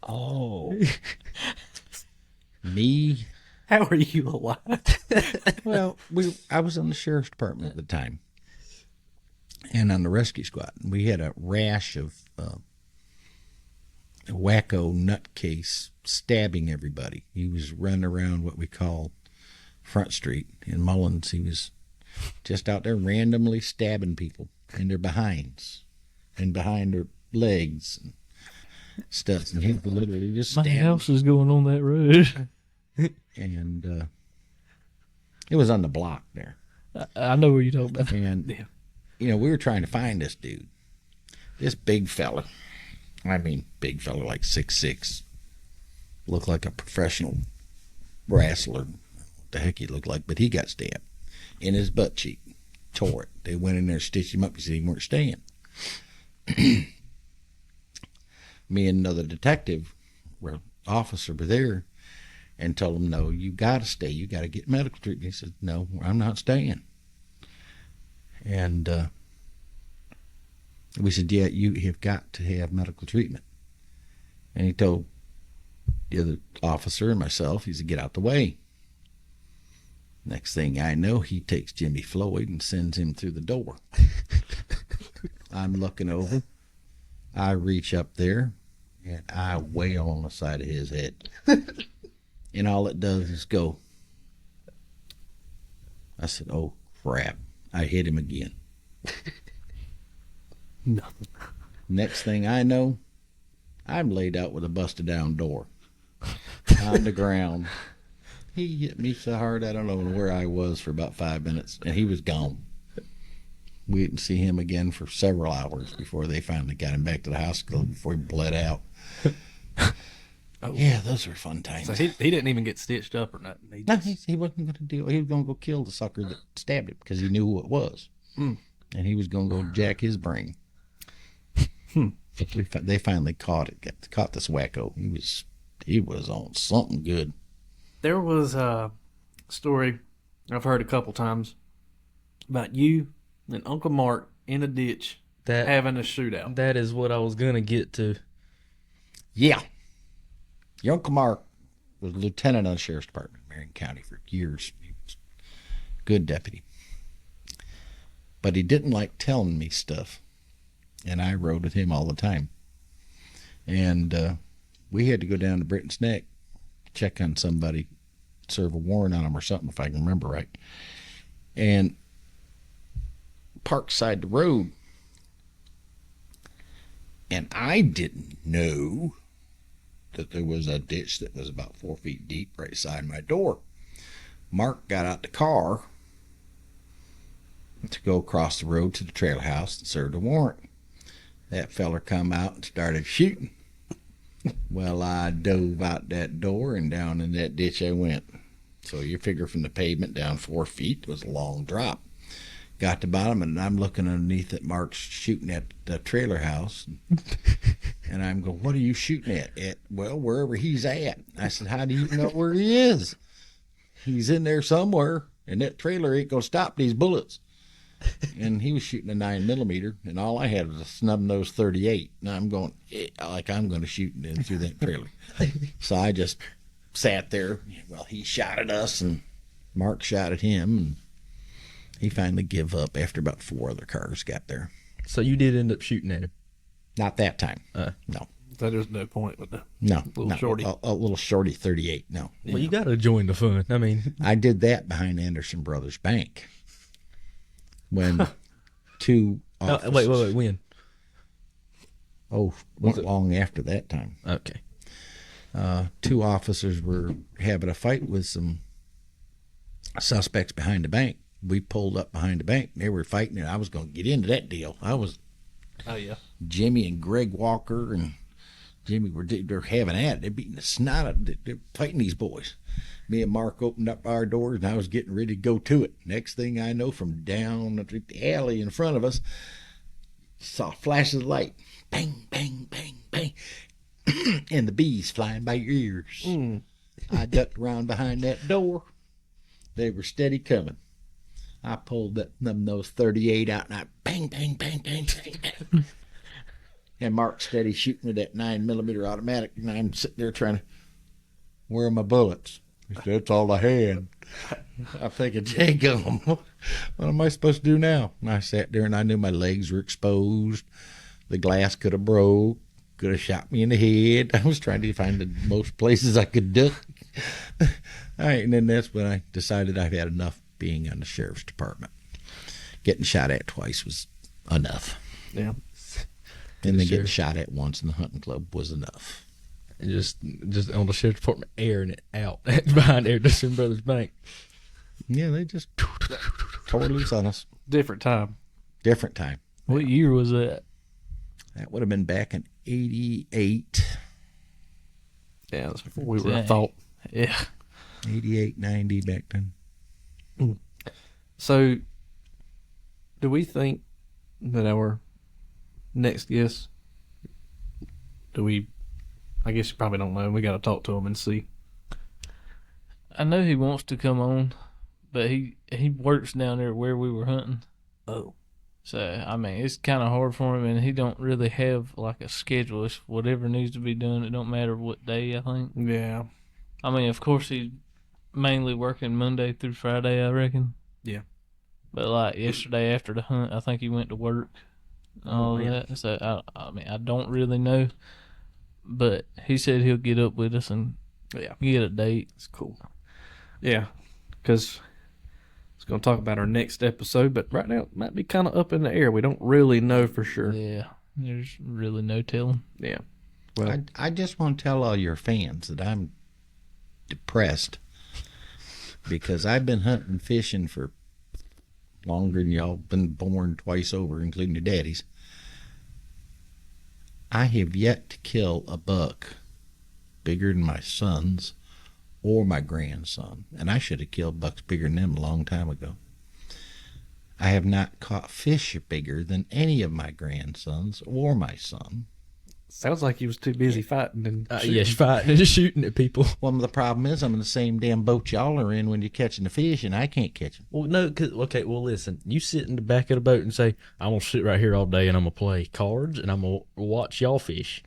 Oh. Me? How are you alive? Well, I was on the sheriff's department at the time and on the rescue squad. We had a rash of wacko nutcase stabbing everybody. He was running around what we call Front Street in Mullins. He was just out there randomly stabbing people in their behinds and behind their legs and stuff. And he was literally just My stabbing. house is going on that road. And it was on the block there. I know where you're talking about. And, Yeah. you know, we were trying to find this dude. This big fella. I mean, big fella, like 6'6". Looked like a professional wrestler. What the heck he looked like. But he got stabbed in his butt cheek. Tore it. They went in there, stitched him up. He said he weren't staying. Me and another detective, officer, were there and told him, "No, you got to stay. You got to get medical treatment." He said, "No, I'm not staying." And we said, "Yeah, you have got to have medical treatment." And he told the other officer and myself, he said, "Get out the way." Next thing I know, he takes Jimmy Floyd and sends him through the door. I'm looking over. I reach up there, and I wail on the side of his head. And all it does is go. I said, "Oh, crap." I hit him again. Nothing. Next thing I know, I'm laid out with a busted down door on the ground. He hit me so hard I don't know where I was for about 5 minutes, and he was gone. We didn't see him again for several hours before they finally got him back to the hospital before he bled out. Oh. Yeah, those were fun times. So he didn't even get stitched up or nothing. He No, just, he wasn't going to do. He was going to go kill the sucker that stabbed him because he knew who it was, and he was going to go jack his brain. They finally caught this wacko. He was on something good. There was a story I've heard a couple times about you and Uncle Mark in a ditch having a shootout. That is what I was going to get to. Yeah, your Uncle Mark was a lieutenant on the sheriff's department in Marion County for years. He was a good deputy. But he didn't like telling me stuff. And I rode with him all the time. And we had to go down to Britain's Neck, check on somebody, serve a warrant on them or something, if I can remember right. And parked side the road. And I didn't know that there was a ditch that was about 4 feet deep right beside my door. Mark got out the car to go across the road to the trailer house and serve a warrant. That feller come out and started shooting. Well, I dove out that door and down in that ditch I went. So you figure from the pavement down 4 feet was a long drop. Got to the bottom, and I'm looking underneath at Mark's shooting at the trailer house. And I'm going, what are you shooting at? Well, wherever he's at. I said, how do you know where he is? He's in there somewhere, and that trailer ain't going to stop these bullets. And he was shooting a 9mm, and all I had was a snub-nosed 38. And I'm going, like I'm going to shoot in through that trailer. So I just sat there. Well, he shot at us, and Mark shot at him, and he finally gave up after about 4 other cars got there. So you did end up shooting at him? Not that time. No. So there's no point with the little shorty. A little shorty 38. No. Well, you got to join the fun. I mean, I did that behind Anderson Brothers Bank when 2 officers. Wait. When? Oh, not long after that time. Okay. 2 officers were having a fight with some suspects behind the bank. We pulled up behind the bank. They were fighting, and I was going to get into that deal. Oh, yeah. Jimmy and Greg Walker and Jimmy they're having at it. They're beating the snot out. They're fighting these boys. Me and Mark opened up our doors, and I was getting ready to go to it. Next thing I know, from down the alley in front of us, saw flashes of light. Bang, bang, bang, bang. And the bees flying by your ears. I ducked around behind that door. They were steady coming. I pulled that nose 38 out, and I bang, bang, bang, bang, bang, bang. And Mark steady shooting with that 9mm automatic, and I'm sitting there trying to, where are my bullets? He said, that's all I had. I'm thinking, Jacob, what am I supposed to do now? And I sat there, and I knew my legs were exposed. The glass could have broke, could have shot me in the head. I was trying to find the most places I could duck. All right, and then that's when I decided I've had enough being on the sheriff's department. Getting shot at twice was enough. Yeah. And then getting shot at once in the hunting club was enough. And just on the sheriff's department, airing it out behind Anderson Brothers Bank. Yeah, they just tore loose on us. Different time. Different time. What year was that? That would have been back in 88. Yeah, that's before we were a thought. Yeah. 88, 90 back then. So, do we think that our next guest, I guess you probably don't know. We got to talk to him and see. I know he wants to come on, but he works down there where we were hunting. Oh. So, I mean, it's kind of hard for him, and he don't really have, like, a schedule. It's whatever needs to be done. It don't matter what day, I think. Yeah. I mean, of course, he's mainly working Monday through Friday, I reckon. Yeah. But, like, yesterday after the hunt, I think he went to work and all that. So, I mean, I don't really know. But he said he'll get up with us and get a date. It's cool. Yeah, because it's going to talk about our next episode, but right now it might be kind of up in the air. We don't really know for sure. Yeah, there's really no telling. Yeah. Well, I just want to tell all your fans that I'm depressed because I've been hunting and fishing for longer than y'all been born twice over, including your daddies. I have yet to kill a buck bigger than my sons or my grandson, and I should have killed bucks bigger than them a long time ago. I have not caught fish bigger than any of my grandsons or my son. sounds like he was too busy fighting and Yes, fighting and shooting at people. Well, the problem is I'm in the same damn boat y'all are in when you're catching the fish, and I can't catch them. Well, no, listen. You sit in the back of the boat and say, I'm going to sit right here all day and I'm going to play cards and I'm going to watch y'all fish.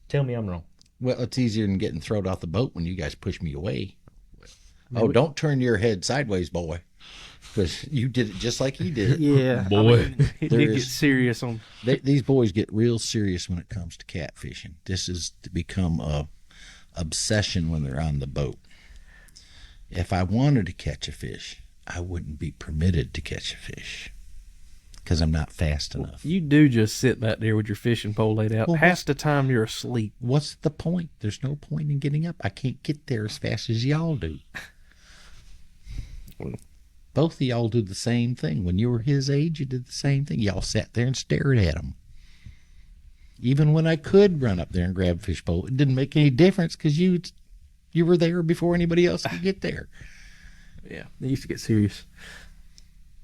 Tell me I'm wrong. Well, it's easier than getting thrown off the boat when you guys push me away. Man, Oh, don't turn your head sideways, boy. Because you did it just like he did it. Yeah, Boy. it There did get is- serious on. These boys get real serious when it comes to catfishing. This is to become a obsession when they're on the boat. If I wanted to catch a fish, I wouldn't be permitted to catch a fish because I'm not fast enough. You do just sit back there with your fishing pole laid out. Well, Half the time you're asleep. What's the point? There's no point in getting up. I can't get there as fast as y'all do. Both of y'all do the same thing. When you were his age, you did the same thing. Y'all sat there and stared at him. Even when I could run up there and grab a fish pole, it didn't make any difference because you were there before anybody else could get there. Yeah, they used to get serious.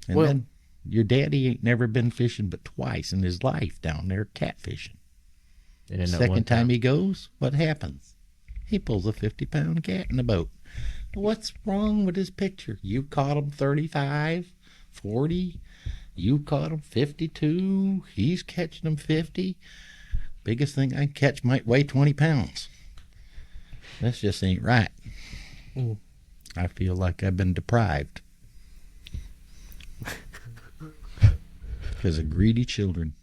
And Well- then your daddy ain't never been fishing but twice in his life down there catfishing. And then that Second one time he goes, what happens? He pulls a 50-pound cat in the boat. What's wrong with his picture? You caught him 35, 40. You caught him 52. He's catching him 50. Biggest thing I can catch might weigh 20 pounds. This just ain't right. Mm. I feel like I've been deprived. Because of greedy children.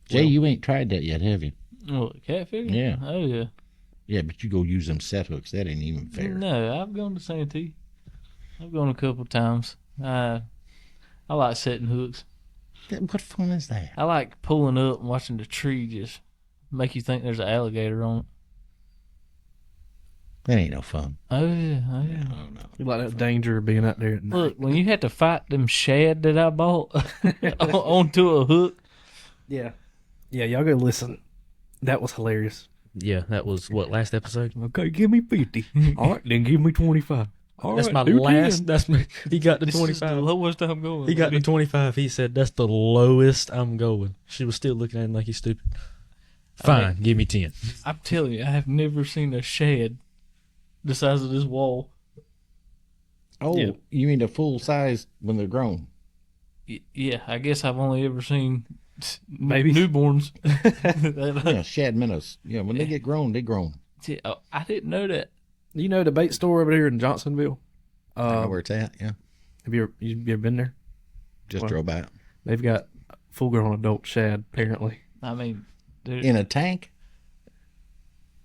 Jay, Well- you ain't tried that yet, have you? Oh, catfish? Yeah. Oh, yeah. Yeah, but you go use them set hooks. That ain't even fair. No, I've gone to Santee. I've gone a couple times. I like setting hooks. What fun is that? I like pulling up and watching the tree just make you think there's an alligator on it. That ain't no fun. Oh, yeah. Oh, yeah. No. You like that danger of being out there at night. Look, when you had to fight them shad that I bought onto a hook, Yeah. Yeah, y'all go listen. That was hilarious. Yeah, that was what, last episode? Okay, give me 50. All right, then give me 25. All That's right, my do last. 10. That's me. He got the this is the 25. lowest I'm going. He got the 25. He said, "That's the lowest I'm going." She was still looking at him like he's stupid. Fine, give me 10. I'm telling you, I have never seen a shad the size of this wall. Oh, Yeah. you mean a full size when they're grown? Yeah, I guess I've only ever seen Babies? newborns. Yeah, shad minnows. Yeah, when they get grown, they grown. I didn't know that. You know the bait store over there in Johnsonville? I know where it's at. Yeah, Have you ever been there? just Well- drove by it. They've got full-grown adult shad, apparently. I mean, dude, In a tank.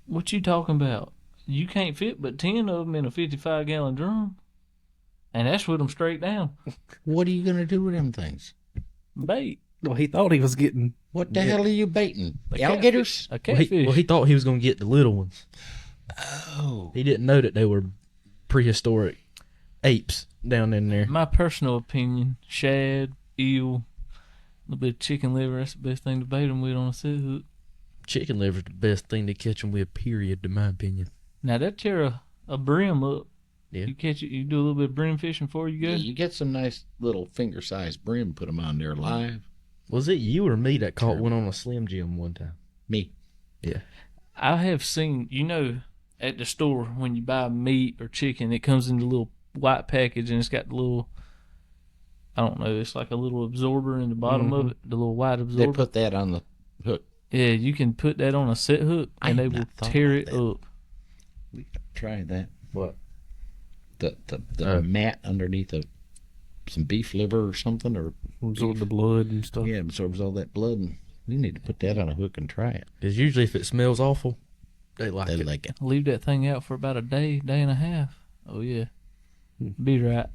what you talking about? You can't fit but 10 of them in a 55-gallon drum. And that's with them straight down. What are you gonna do with them things? Bait. Well, he thought he was getting... What the hell are you baiting? A Alligators? A catfish. Well, he thought he was going to get the little ones. Oh, He didn't know that they were prehistoric apes down in there. My personal opinion, shad, eel, a little bit of chicken liver, that's the best thing to bait them with on a set hook. Chicken liver's the best thing to catch them with, period, in my opinion. Now, that tear a brim up. Yeah. You catch it, you do a little bit of brim fishing before you go. yeah, you get some nice little finger-sized brim, put them on there live. Was it you or me that caught Terrible. one on a Slim Jim one time? Me. I have seen, at the store when you buy meat or chicken, it comes in the little white package and it's got the little, I don't know, it's like a little absorber in the bottom of it, the little white They absorber. put that on the hook. Yeah, you can put that on a set hook I and they have will not thought tear about it that. up. We tried that. What? The mat underneath some beef liver or something, or Absorb the blood and stuff. yeah, absorbs all that blood. And we need to put that on a hook and try it. Because usually if it smells awful, they like They it. like it. Leave that thing out for about a day and a half. Oh, yeah. Be right.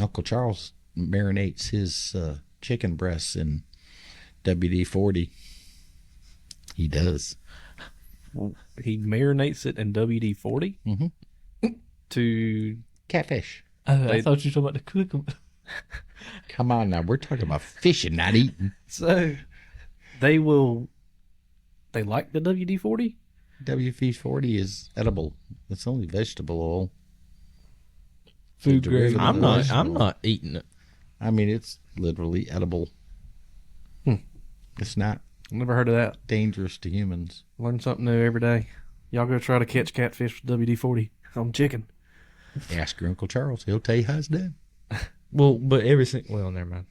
Uncle Charles marinates his chicken breasts in WD-40. He does. He marinates it in WD-40 Mhm. to... Catfish. Oh, I They- thought you were talking about the cook 'em. Come on now, we're talking about fishing, not eating. So, they like the WD-40? WD-40 is edible. It's only vegetable oil. Food The grade. derivative I'm of not vegetable. eating it. I mean, it's literally edible. It's not Never heard of that. dangerous to humans. Learn something new every day. Y'all go try to catch catfish with WD-40 on chicken. Ask your Uncle Charles. He'll tell you how it's done. Well, but well, never mind.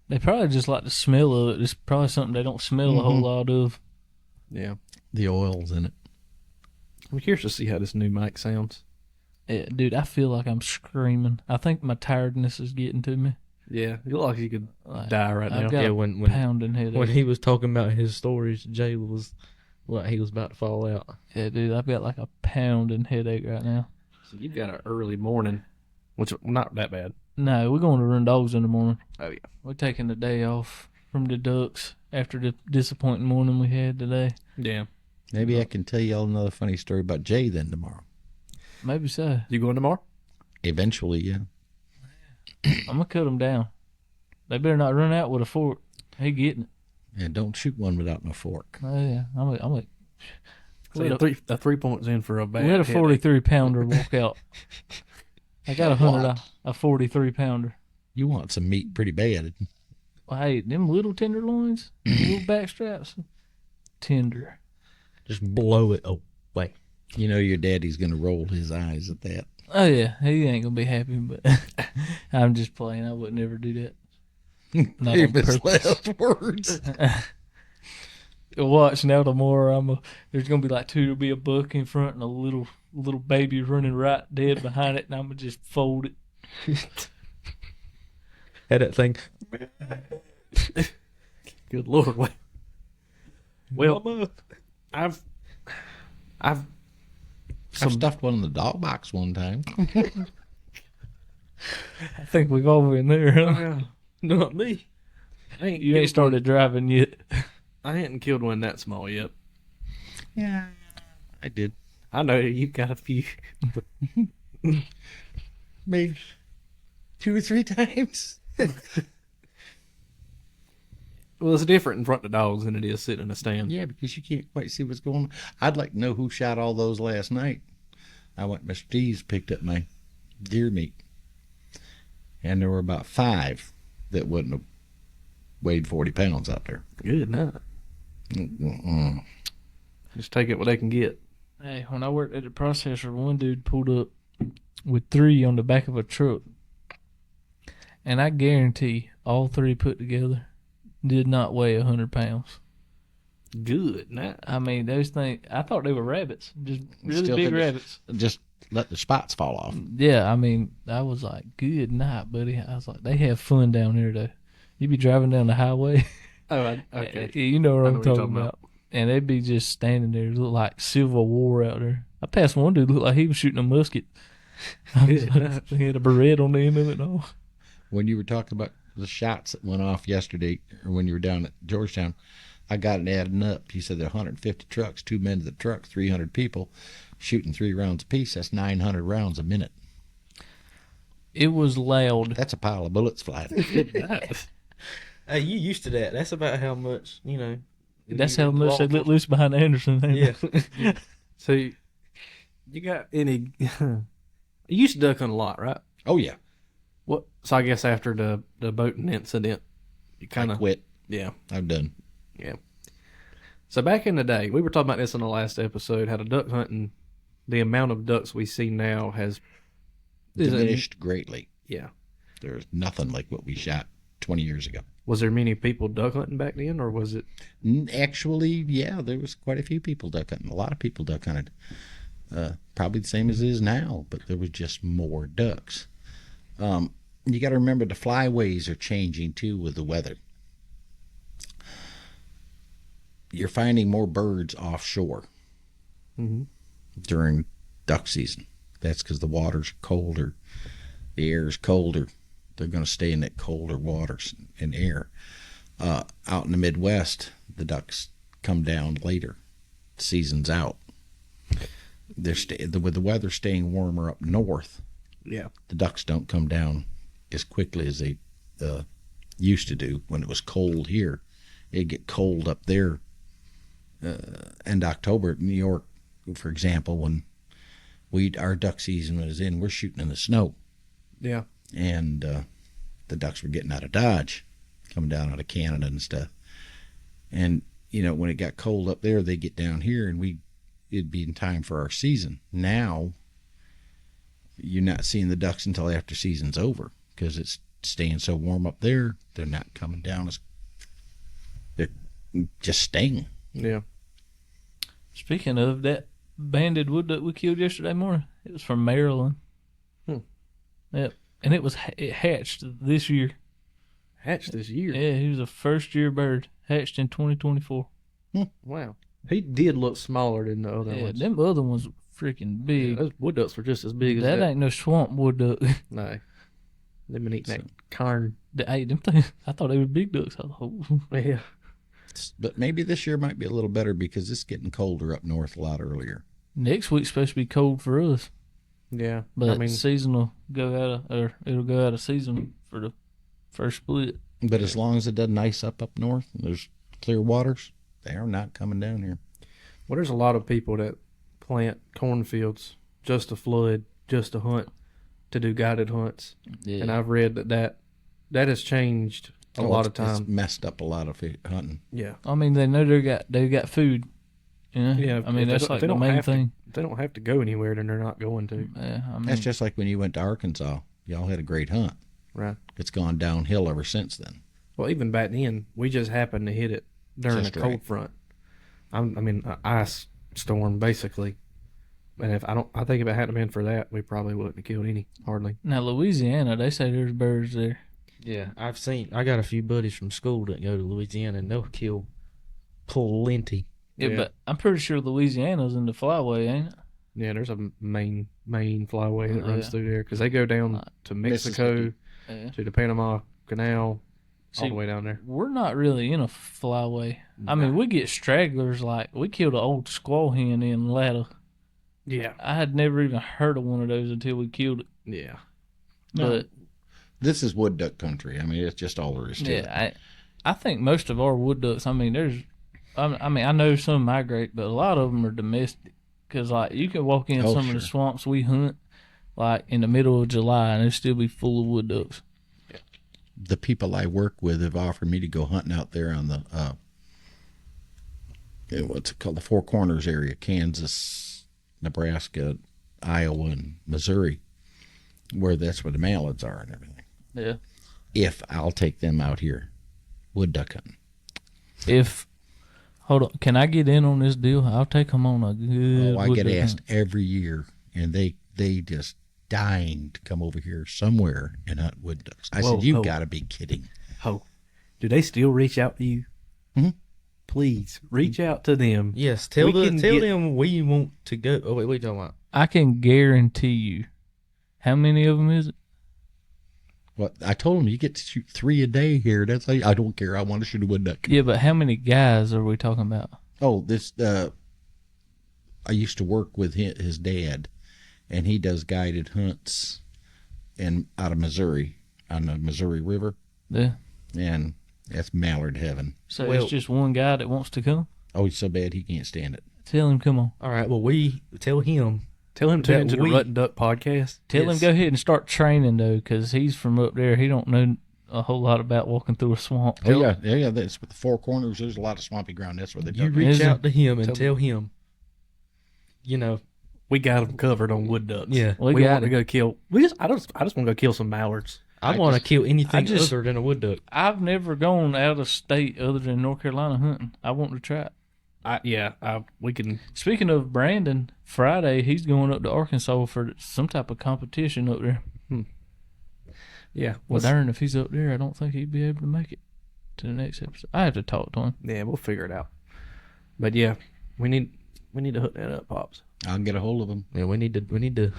They probably just like the smell of it. It's probably something they don't smell a whole lot of. Yeah. The oil's in it. I'm curious to see how this new mic sounds. Yeah, dude, I feel like I'm screaming. I think my tiredness is getting to me. Yeah, you look like you could Like, die right now. I've got Yeah, a when pounding headache. when he was talking about his stories, Jay was like he was about to fall out. Yeah, dude, I've got like a pounding headache right now. So you've got an early morning, which not that bad. No, we're going to run dogs in the morning. Oh yeah. We're taking the day off from the ducks after the disappointing morning we had today. Yeah. Maybe I can tell you all another funny story about Jay then tomorrow. Maybe so. You going tomorrow? Eventually, yeah. I'm gonna cut them down. They better not run out with a fork. He getting it. And don't shoot one without no fork. Oh yeah, I'm like. So a 3 points in for a bad. Let a headache. 43-pounder walk out. I got a 43-pounder. You want some meat pretty bad. Well, hey, them little tenderloins, little back straps, tender. Just blow it away. You know your daddy's going to roll his eyes at that. Oh yeah, he ain't gonna be happy, but I'm just playing. I would never do that. Not on Famous purpose. last words. Watch now tomorrow. There's gonna be like there'll be a buck in front and a little baby running right dead behind it, and I'm gonna just fold it. Had that thing. Good Lord. Well, I've I stuffed one in the dog box one time. I think we've all been there. Huh? not me. You ain't started driving yet. I hadn't killed one that small yet. Yeah, I did. I know you've got a few. Maybe 2 or 3 times. Well, it's different in front of dogs than it is sitting in a stand. Yeah, because you can't quite see what's going on. I'd like to know who shot all those last night. I went to Mr. T's, picked up my deer meat. And there were about 5 that wouldn't have weighed 40 pounds out there. Good night. Mm-mm. Just take it what they can get. Hey, when I worked at the processor, one dude pulled up with 3 on the back of a truck. And I guarantee all 3 put together did not weigh 100 pounds. Good night. I mean, those things, I thought they were rabbits. Just really Still big could've- rabbits. Just let the spots fall off. Yeah, I mean, I was like, good night, buddy. I was like, they have fun down there, though. You be driving down the highway. Oh, okay. You know what I I'm know what you're talking about. And they'd be just standing there, look like Civil War out there. I passed one dude, looked like he was shooting a musket. I was like, he had a beret on the end of it and all. When you were talking about the shots that went off yesterday, or when you were down at Georgetown, I got it adding up. You said there are 150 trucks, 2 men to the truck, 300 people shooting 3 rounds apiece. That's 900 rounds a minute. It was loud. That's a pile of bullets flying. Hey, you used to that. That's about how much, That's how much they let loose behind Anderson. Yeah. So, you got any... you used to duck hunt a lot, right? Oh, yeah. What? So I guess after the boating incident, you kind I of... quit. Yeah. I'm done. Yeah. So back in the day, we were talking about this in the last episode, how the duck hunting, the amount of ducks we see now has... Diminished greatly. Yeah. There's nothing like what we shot 20 years ago. Was there many people duck hunting back then, or was it... Actually, yeah, there was quite a few people duck hunting. A lot of people duck hunted. Probably the same as it is now, but there was just more ducks. You got to remember the flyways are changing too with the weather. You're finding more birds offshore during duck season. That's because the water's colder, the air's colder. They're going to stay in that colder waters and air. Out in the Midwest, the ducks come down later. Season's out. With the weather staying warmer up north, Yeah. the ducks don't come down as quickly as they used to do when it was cold here. It'd get cold up there end October. New York, for example, when our duck season was in, we're shooting in the snow. Yeah. And the ducks were getting out of Dodge, coming down out of Canada and stuff. And, when it got cold up there, they get down here and it'd be in time for our season. Now, you're not seeing the ducks until after season's over because it's staying so warm up there. They're not coming down they're just staying. Yeah. Speaking of that, banded wood duck we killed yesterday morning, it was from Maryland. Yep. And it hatched this year. Hatched this year. Yeah, he was a first-year bird. Hatched in 2024. Wow. He did look smaller than the other ones. Them other ones were freaking big. Yeah, those wood ducks were just as big as that. that. Ain't no swamp wood duck. No. They've been eating that corn. Them things, I thought they were big ducks. I was like, oh. Yeah. But maybe this year might be a little better because it's getting colder up north a lot earlier. Next week's supposed to be cold for us. Yeah. But I mean, season will it'll go out of season for the first split. But as long as it doesn't ice up north and there's clear waters, they are not coming down here. well, there's a lot of people that plant cornfields just to flood, just to hunt, to do guided hunts. Yeah. And I've read that has changed a lot of It's time. messed up a lot of hunting. Yeah. I mean, they know they got food. You know? Yeah. I mean, if that's they like don't the main have to- thing. If they don't have to go anywhere, then they're not going to. Yeah, I mean, That's just like when you went to Arkansas. Y'all had a great hunt. Right. It's gone downhill ever since then. Well, even back then, we just happened to hit it during Just a cold right. front. I mean, an ice storm, basically. And I think if it hadn't been for that, we probably wouldn't have killed any, hardly. now Louisiana, they say there's birds there. Yeah, I got a few buddies from school that go to Louisiana and they'll kill plenty. Yeah, Yeah. but I'm pretty sure Louisiana's in the flyway, ain't it? Yeah, there's a main flyway that runs Yeah. through there because they go down to Mexico, Mississippi. Yeah. to the Panama Canal, all See, the way down there. We're not really in a flyway. I mean, we get stragglers. Like, we killed an old squaw hen in Latta. Yeah. I had never even heard of one of those until we killed it. Yeah. But This is wood duck country. I mean, it's just all there is to it. yeah, I think most of our wood ducks. I mean, I know some migrate, but a lot of them are domestic. Cause like you can walk in Oh, some of the swamps we hunt, like in the middle of July, and it'll still be full of wood ducks. The people I work with have offered me to go hunting out there on the what's it called, the Four Corners area, Kansas, Nebraska, Iowa, and Missouri, where that's where the mallards are and everything. Yeah. If I'll take them out here wood duck hunting. Hold on, can I get in on this deal? I'll take them on a good. I wood get duck asked hunt. every year, and they just dying to come over here somewhere and hunt wood ducks. I Whoa, said, "You whoa. got to be kidding!" Oh, do they still reach out to you? Mhm. Please reach out to them. Yes, tell We can get- them we want to go. Oh wait, what are you talking about? I can guarantee you. How many of them is it? Well, I told them you get to shoot 3 a day here. That's like, I don't care. I want to shoot a wood duck. Yeah, but how many guys are we talking about? Oh, this I used to work with his dad, and he does guided hunts out of Missouri on the Missouri River, Yeah. and that's mallard heaven. So Well- it's just one guy that wants to come. Oh, he's so bad he can't stand it. Tell him, come on. All right, well we tell him. Tell him to That into the we- Rutting Duck Podcast. Tell him Yes. go ahead and start training though, because he's from up there. He don't know a whole lot about walking through a swamp. Oh yeah. That's with the Four Corners. There's a lot of swampy ground. That's where they You duck. reach Is it? out to him and Tell tell him. You know, We got them covered on wood ducks. Yeah. We we got want to it. go kill. I just want to go kill some mallards. I want to kill anything just- other than a wood duck. I've never gone out of state other than North Carolina hunting. I want to try it. We can. Speaking of Brandon, Friday he's going up to Arkansas for some type of competition up there. Yeah. Well, let's- darn, if he's up there, I don't think he'd be able to make it to the next episode. I have to talk to him. Yeah, we'll figure it out. But yeah, we need to hook that up, Pops. I'll get a hold of him. Yeah, we need to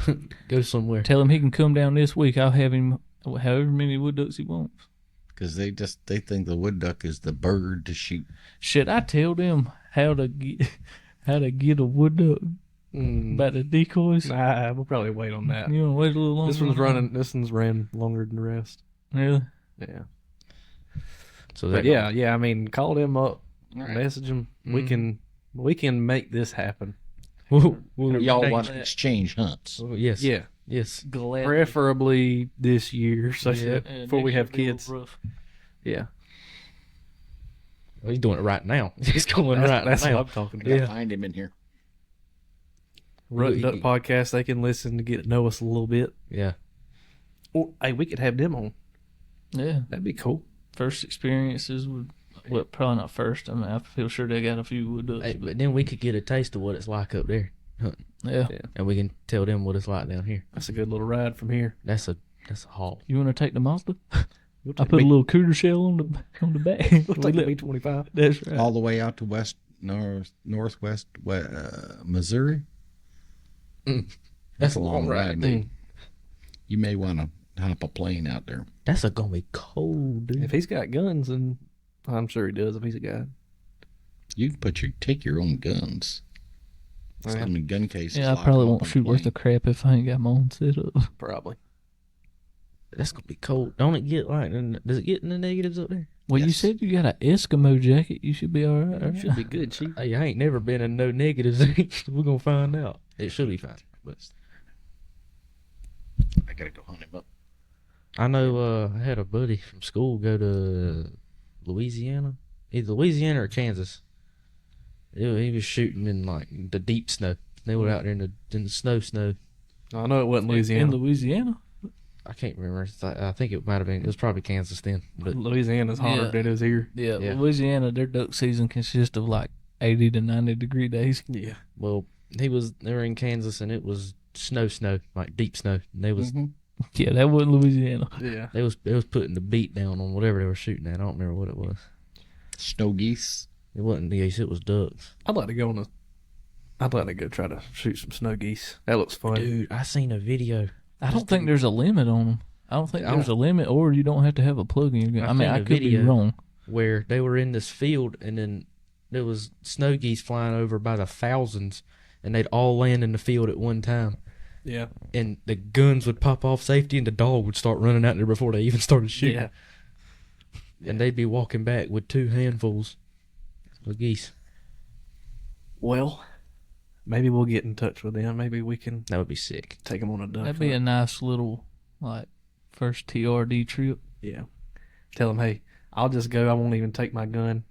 go somewhere. Tell him he can come down this week. I'll have him however many wood ducks he wants. Because they think the wood duck is the bird to shoot. Should I tell them how to get a wood duck about the decoys? Nah, we'll probably wait on that. You want to wait a little longer? This one's ran longer than the rest. Really? Yeah. So But that yeah. I mean, call them up, right. message them. We can make this happen. Y'all want to exchange hunts. Oh, yes. Yeah. Yes. Glad. Preferably this year, so before we have kids. Yeah. Well, he's doing it right now. He's going right That's now. what I'm talking about. Yeah. Find him in here. Rutting Duck Podcast, they can listen to get to know us a little bit. Yeah. Or hey, we could have them on. Yeah. That'd be cool. First experiences would. Well, probably not first. I mean, I feel sure they got a few wood ducks. Hey, but then we could get a taste of what it's like up there. hunting, Yeah. and we can tell them what it's like down here. That's a good little ride from here. That's a haul. You want to take the Mazda? We'll I take put a B- little cooter shell on the back. we'll take the B-25. That's right. All the way out to northwest Missouri. That's a long ride. Mm. You may want to hop a plane out there. That's gonna be cold, dude. If he's got guns, and I'm sure he does if he's a guy. You can take your own guns. Oh, yeah. How many gun cases? Yeah, I lock probably them up won't on a shoot worth plane. of crap if I ain't got my own setup. Probably. That's gonna be cold. Don't it get like? Does it get in the negatives up there? Well, you Yes. said you got an Eskimo jacket. You should be all right. It should be good, Chief. Hey, I ain't never been in no negatives. We're gonna find out. It should be fine. But I gotta go hunt him up. I know I had a buddy from school go to Louisiana, either Louisiana or Kansas. He was shooting in like the deep snow. They were out there in the snow. I know it wasn't In Louisiana. Louisiana? I can't remember. I think it might have been. It was probably Kansas then. But Louisiana's hotter Yeah. than it is here. Yeah, Yeah. Louisiana, their duck season consists of like 80 to 90 degree days. Yeah. well, they were in Kansas and it was snow, like deep snow. And they was Mhm. Yeah, that wasn't Louisiana. Yeah. they was putting the beat down on whatever they were shooting at. I don't remember what it was. Snow geese. It wasn't geese. It was ducks. I'd like to go try to shoot some snow geese. That looks fun. Dude, I seen a video. I don't think there's a limit on them. I don't think I there's a limit, or you don't have to have a plug in your gun. I I mean, seen I a could be video. wrong. Where they were in this field and then there was snow geese flying over by the thousands and they'd all land in the field at one time Yeah. and the guns would pop off safety and the dog would start running out there before they even started shooting. Yeah. And they'd be walking back with 2 handfuls of geese. Well, maybe we'll get in touch with them. Maybe we can That would be sick. take them on a duck That'd be a hunt. nice little, like, first TRD trip. Yeah. Tell them, hey, I'll just go. I won't even take my gun.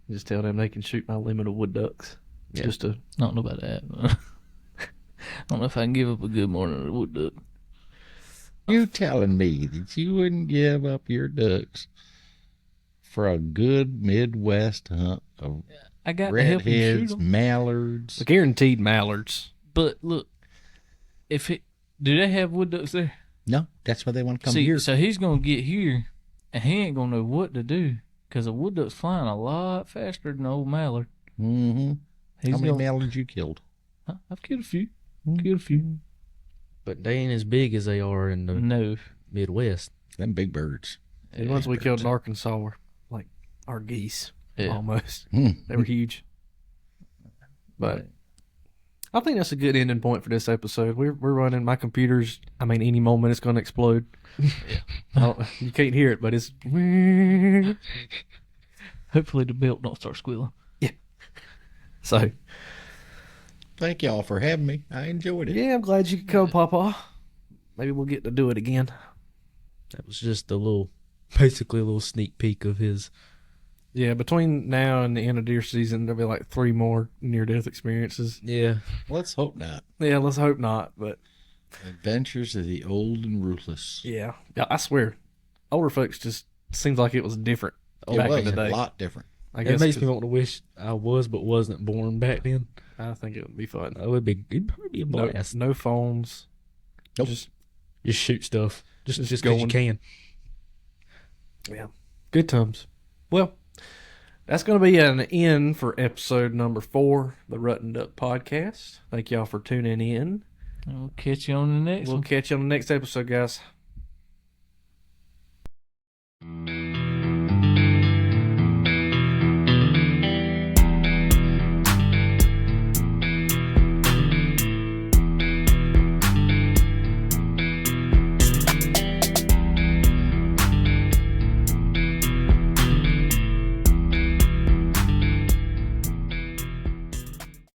Just tell them they can shoot my limit of wood ducks. Yeah. Just to I don't know about that. I don't know if I can give up a good morning to a wood duck. You telling me that you wouldn't give up your ducks for a good Midwest hunt of I got to help him shoot redheads, them. mallards? the guaranteed mallards. But look, do they have wood ducks there? No, that's why they want to come See, here. so he's gonna get here, and he ain't gonna know what to do because a wood duck's flying a lot faster than an old mallard. Mm-hmm. He's How many gonna, mallards you killed? I've killed a few. Killed a few. But they ain't as big as they are in the No. Midwest. Them big birds. The ones we killed in Arkansas were like our geese, Yeah. almost. Hmm. They were huge. But I think that's a good ending point for this episode. We're running my computer's. I mean, any moment it's going to explode. You can't hear it, but it's. Hopefully the belt don't start squealing. So Thank y'all for having me. I enjoyed it. yeah, I'm glad you could come, Papa. Maybe we'll get to do it again. That was just basically a little sneak peek of his. Yeah, between now and the end of deer season, there'll be like 3 more near-death experiences. Yeah. Let's hope not. Yeah, let's hope not. But Adventures of the old and ruthless. yeah, I swear, older folks just seems like it was different It back was in the day. a lot different. I It guess makes me 'cause want to wish I was but wasn't born back then. I think it would be fun. It'd probably be a No, blast. no phones. Nope. Just Just shoot stuff. Just Just 'cause you going. can. yeah, good times. Well, that's going to be an end for episode number 4, the Rutting Duck Podcast. Thank y'all for tuning in. And we'll catch you on the next We'll one. catch you on the next episode, guys.